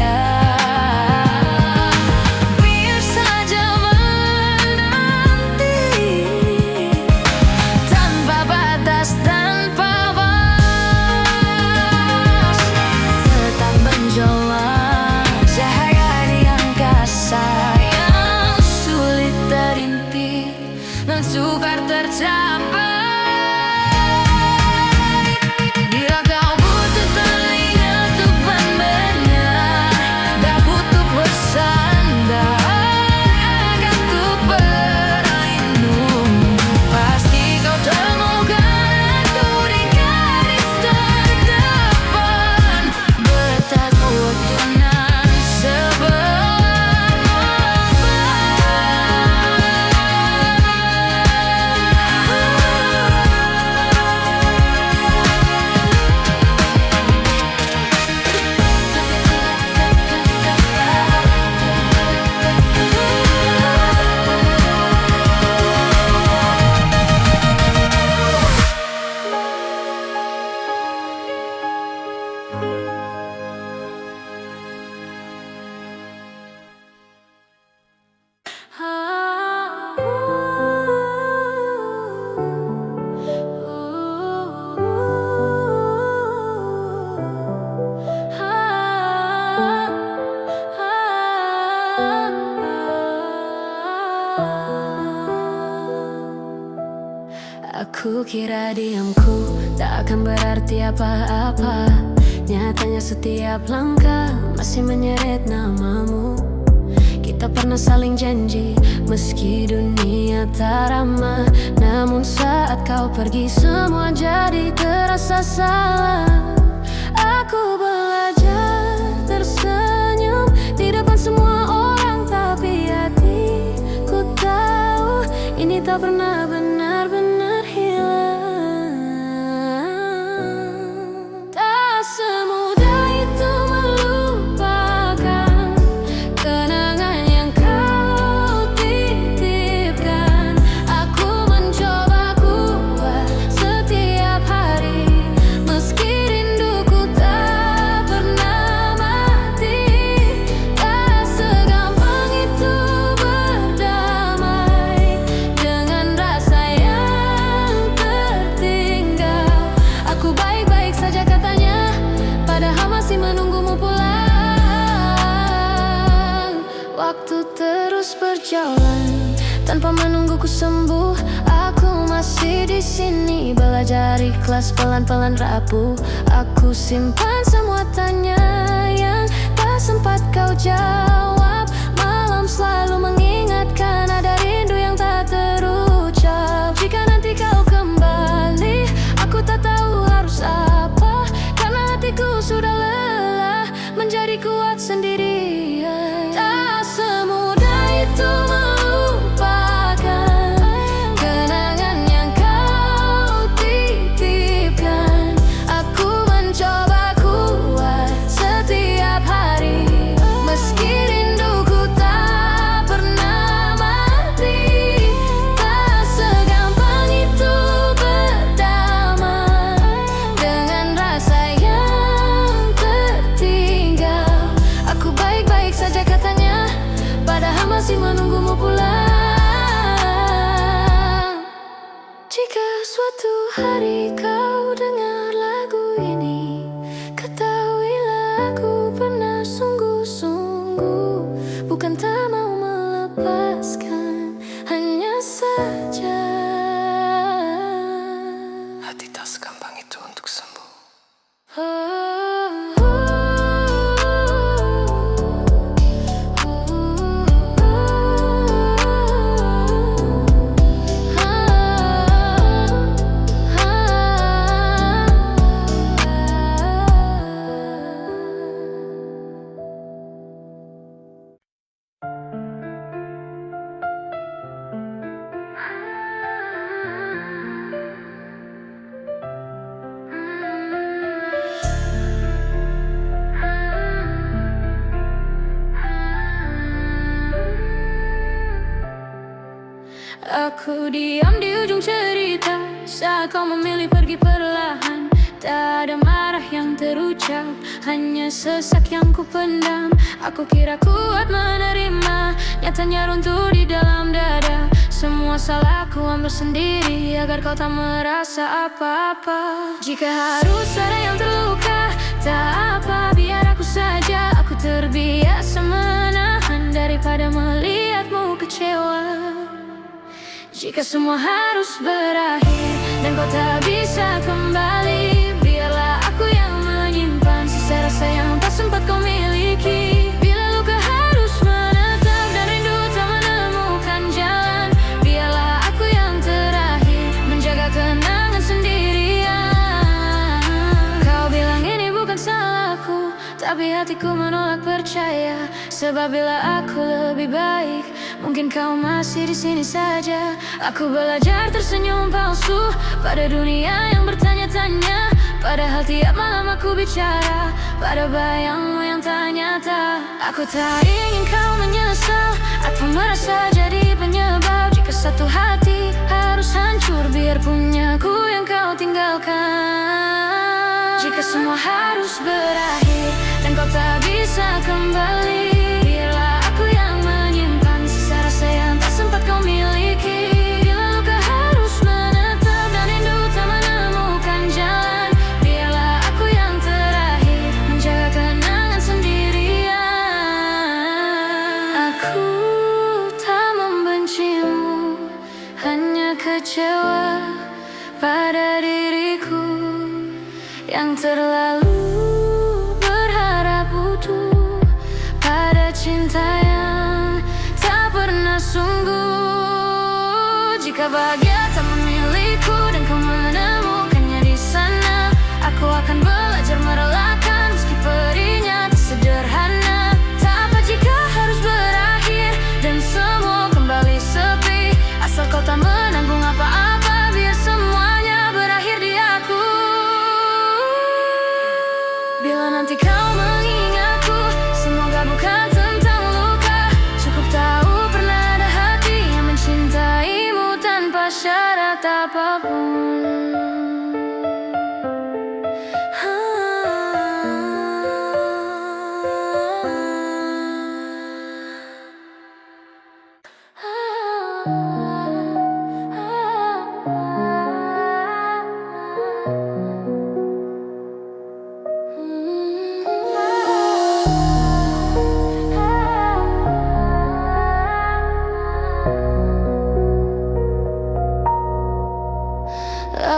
Biar saja menanti tanpa batas, tanpa batas. kira diamku tak akan berarti apa-apa. Nyatanya setiap langkah masih menyeret namamu. Kita pernah saling janji meski dunia tak ramah. Namun saat kau pergi semua jadi terasa salah. Aku belajar tersenyum di depan semua orang, tapi hatiku tahu ini tak pernah benar-benar hilang. Tak semudah itu melupakan kenangan yang kau titipkan. Aku mencoba kuat setiap hari, meski rinduku tak pernah mati. Tak segampang itu berdamai dengan rasa yang tertinggal. Aku baik-baik saja katanya, padahal masih menunggumu pulang. Waktu terus berjalan tanpa menungguku sembuh. Aku masih di sini belajar ikhlas, pelan-pelan rapuh. Aku simpan semua tanya yang tak sempat kau jawab. Malam selalu mengingatkan ada rindu yang tak terucap. Jika nanti kau kembali, aku tak tahu harus apa, karena hatiku sudah lelah menjadi kuat sendirian. Tak semudah itu melupakan kenangan yang kau titipkan. Aku mencoba kuat setiap hari, meski rinduku tak pernah mati. Tak segampang itu berdamai dengan rasa yang tertinggal. Aku baik-baik saja katanya, padahal masih menunggumu pulang. Jika suatu hari kau dengar lagu ini, ketahuilah aku pernah sungguh-sungguh, bukan tak mau melepaskan, hanya saja hati tak segampang itu untuk sembuh. Aku diam di ujung cerita saat kau memilih pergi perlahan. Tak ada marah yang terucap, hanya sesak yang ku pendam. Aku kira kuat menerima, nyatanya runtuh di dalam dada. Semua salah ku ambil sendiri agar kau tak merasa apa-apa. Jika harus ada yang terluka, tak apa, biar aku saja. Aku terbiasa menahan daripada melihatmu kecewa. Jika semua harus berakhir dan kau tak bisa kembali, biarlah aku yang menyimpan sisa rasa yang tak sempat kau miliki. Bila luka harus menetap dan rindu tak menemukan jalan, biarlah aku yang terakhir menjaga kenangan sendirian. Kau bilang ini bukan salahku, tapi hatiku menolak percaya. Sebab bila aku lebih baik, mungkin kau masih di sini saja. Aku belajar tersenyum palsu pada dunia yang bertanya-tanya. Padahal tiap malam aku bicara pada bayangmu yang tak nyata. Aku tak ingin kau menyesal atau merasa jadi penyebab. Jika satu hati harus hancur, biar punyaku yang kau tinggalkan. Jika semua harus berakhir dan kau tak bisa kembali, biarlah aku yang menyimpan sisa rasa yang tak sempat kau miliki. Bila luka harus menetap dan rindu tak menemukan jalan, biarlah aku yang terakhir menjaga kenangan sendirian. Aku tak membencimu, hanya kecewa pada diriku yang terlalu berharap butuh pada cinta yang tak pernah sungguh. Jika bahagia tak memiliku dan kau menemukannya di sana, aku akan belajar merelakan meski perinya tak sederhana. Tak apa jika harus berakhir dan semua kembali sepi, asal kau tak menanggung apa-apa, biar semuanya berakhir di aku. Bila nanti kau mengingatku, semoga bukan tentang luka. Cukup tahu pernah ada hati yang mencintaimu tanpa syarat apapun.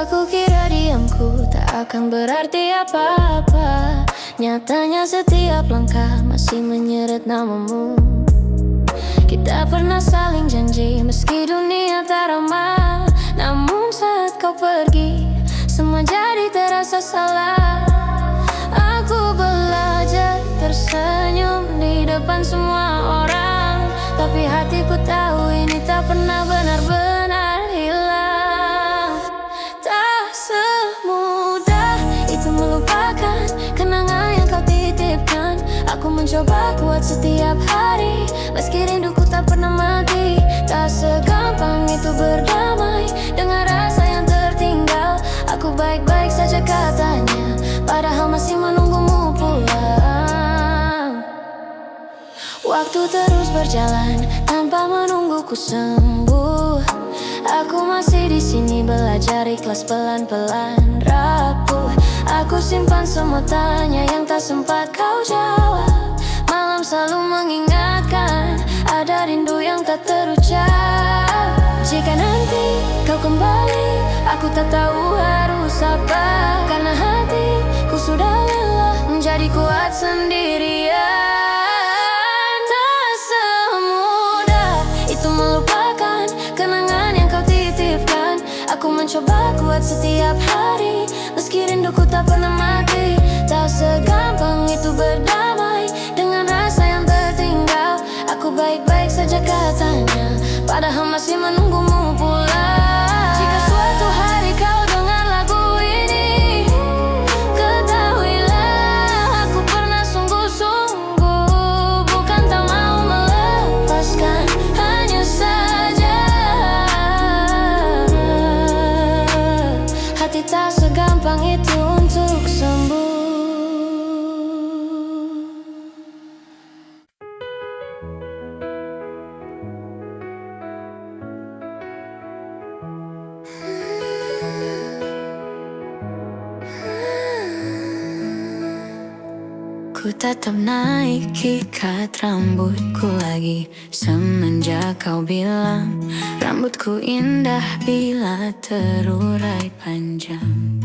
Aku kira diamku tak akan berarti apa-apa. Nyatanya setiap langkah masih menyeret namamu. Kita pernah saling janji meski dunia tak ramah. Namun saat kau pergi, semua jadi terasa salah. Aku belajar tersenyum di depan semua orang, tapi hatiku tahu ini tak pernah benar-benar hilang. Tak semudah itu melupakan kenangan yang kau titipkan. Aku mencoba kuat setiap hari meski rinduku tak pernah mati. Tak segampang itu berdamai dengan rasa yang tertinggal. Aku baik-baik saja katanya, padahal masih menunggumu pulang. Waktu terus berjalan tanpa menungguku sembuh. Aku masih di sini belajar ikhlas pelan-pelan rapuh. Aku simpan semua tanya yang tak sempat kau jawab. Malam selalu mengingatkan ada rindu yang tak terucap. Jika nanti kau kembali, aku tak tahu harus apa. Karena hatiku sudah lelah menjadi kuat sendirian. Tak semudah itu melupakan kenangan yang kau titipkan. Aku mencoba kuat setiap hari meski rinduku tak pernah mati. Tak segampang itu berdamai dengan rasa yang tertinggal. Aku baik-baik saja katanya, padahal masih menunggumu pulang. Jika suatu hari kau dengar lagu ini, ketahuilah aku pernah sungguh-sungguh. Bukan tak mau melepaskan, hanya saja hati tak segampang itu untuk sembuh. Ku tetap naik ikat rambutku lagi semenjak kau bilang rambutku indah bila terurai panjang.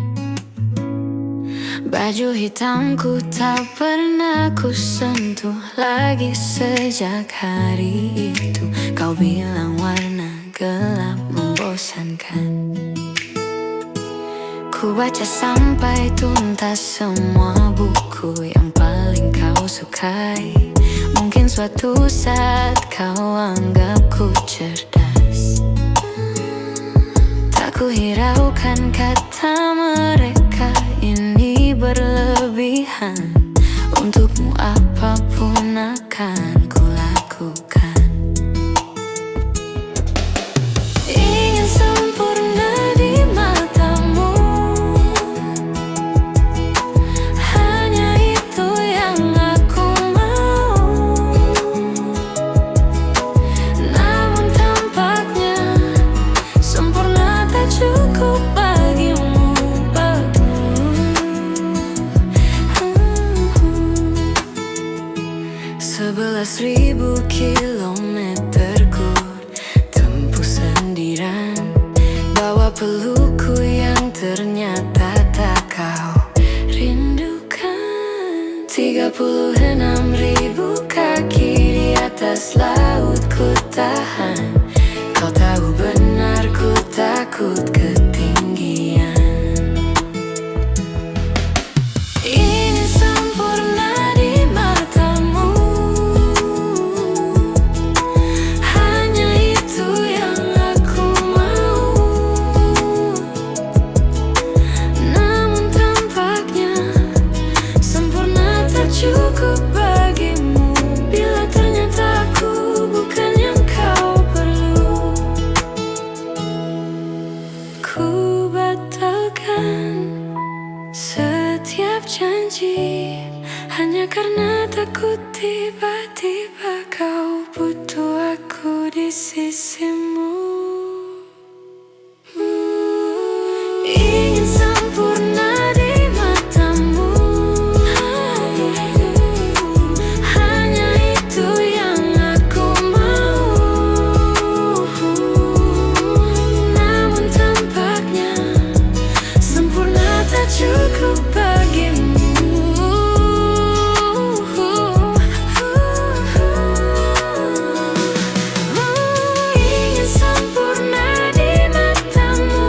Baju hitamku tak pernah ku sentuh lagi sejak hari itu. Kau bilang warna gelap membosankan. Ku baca sampai tuntas semua buku yang paling kau sukai. Mungkin suatu saat kau anggapku cerdas. Tak ku hiraukan kata mereka ini berlebihan. Untukmu apapun akan ku lakukan. Ingin sempurna di matamu, hanya itu yang aku mau. Namun tampaknya sempurna tak cukup bagimu, bagimu. janji, hanya karena takut tiba-tiba kau butuh aku di sisimu. Ingin sempurna di matamu, hanya itu yang aku mau. Namun tampaknya sempurna tak cukup bagimu. Ingin sempurna di matamu,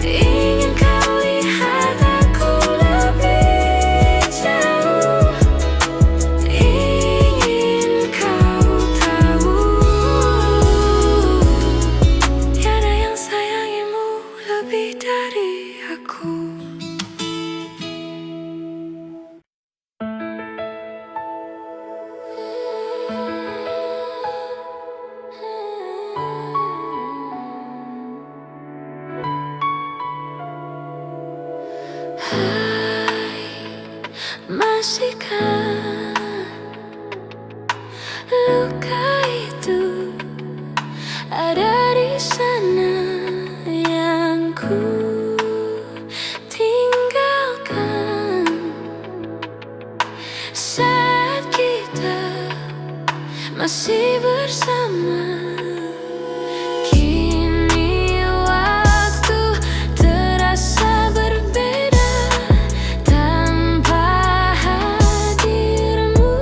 ingin kau lihat aku lebih jauh, ingin kau tahu tiada yang sayangimu lebih dari aku. Hai, masihkah luka itu ada di sana yang ku tinggalkan saat kita masih bersama? Kini waktu terasa berbeda tanpa hadirmu.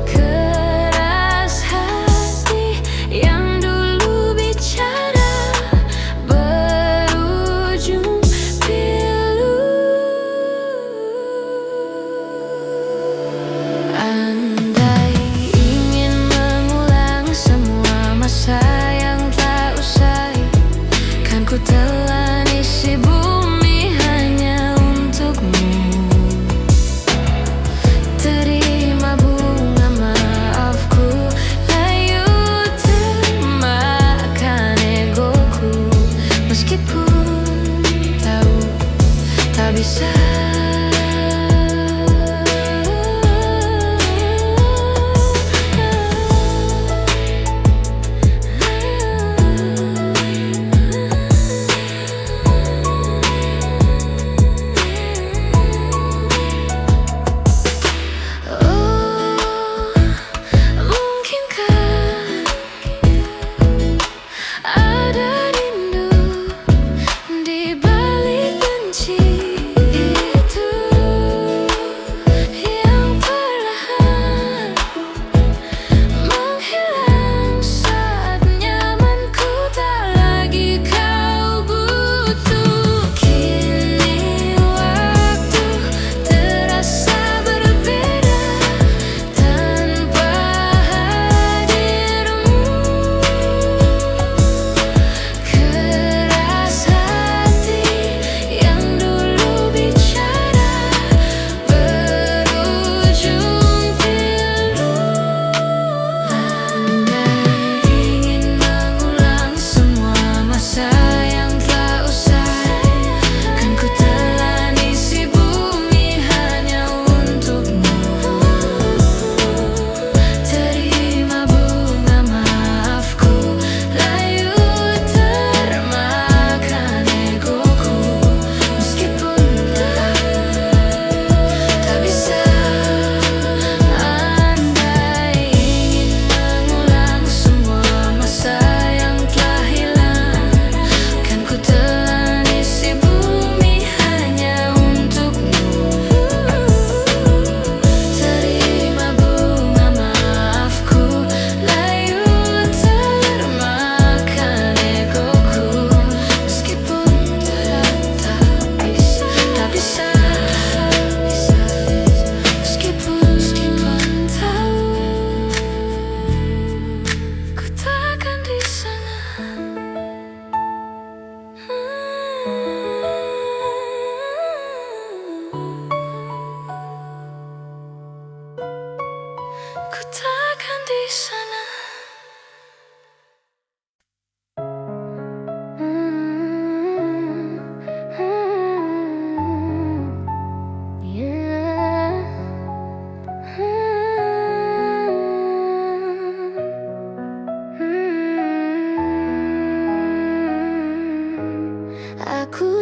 Keras hati yang dulu bicara berujung pilu. Andai ingin mengulang semua masa yang tak usai, kan ku telan isi bumi hanya untukmu. Terima bunga maafku, layu termakan egoku, meskipun tahu tak bisa. Mungkinkah ada rindu di balik benci?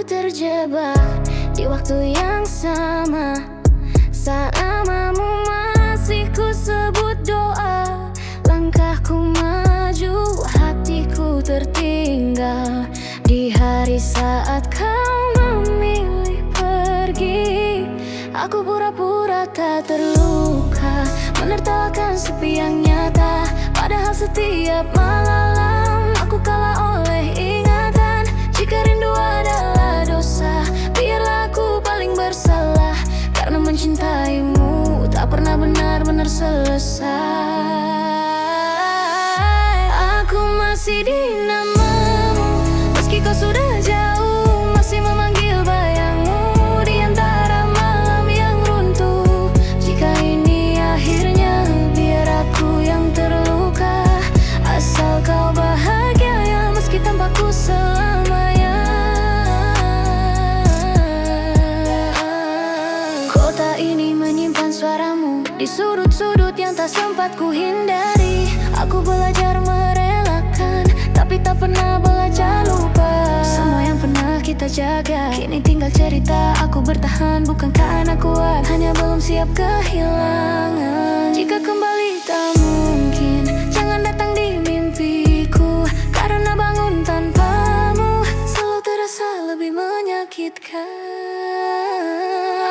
terjebak di waktu yang sama. Saat namamu masih ku sebut doa, langkahku maju, hatiku tertinggal. Di hari saat kau memilih pergi, aku pura-pura tak terluka, menertawakan sepi yang nyata. Padahal setiap malam aku kalah oleh ingatan. Jika rindu adalah dosa, biarlah aku paling bersalah, karena mencintaimu tak pernah benar-benar selesai. Aku masih di namamu, meski kau sudah jauh, masih memanggil bayangmu di antara malam yang runtuh. Jika ini akhirnya, biar aku yang terluka, asal kau bahagia ya, meski tanpaku selamanya. Kota ini menyimpan suaramu di sudut-sudut yang tak sempat ku hindari. Aku belajar merelakan, tapi tak pernah belajar lupa. Semua yang pernah kita jaga kini tinggal cerita. Aku bertahan bukan karena kuat, hanya belum siap kehilangan. Jika kembali tak mungkin, jangan datang di mimpiku, karena bangun tanpamu selalu terasa lebih menyakitkan.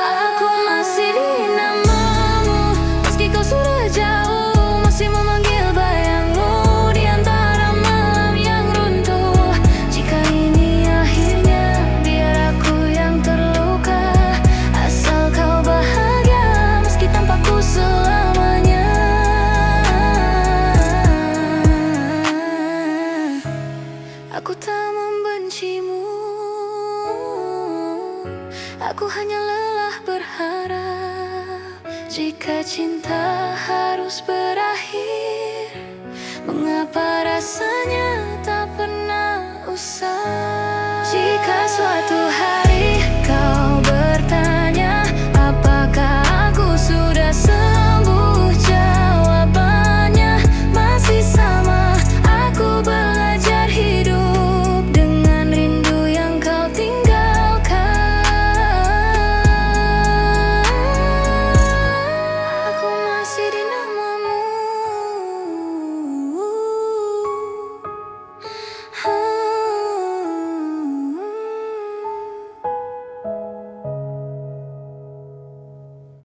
Aku masih di namamu, meski kau sudah jauh, masih memanggil bayangmu di antara malam yang runtuh. Jika ini akhirnya, biar aku yang terluka, asal kau bahagia meski tanpaku selamanya. Aku tak membencimu, aku hanya lelah berharap. Jika cinta harus berakhir, mengapa rasanya tak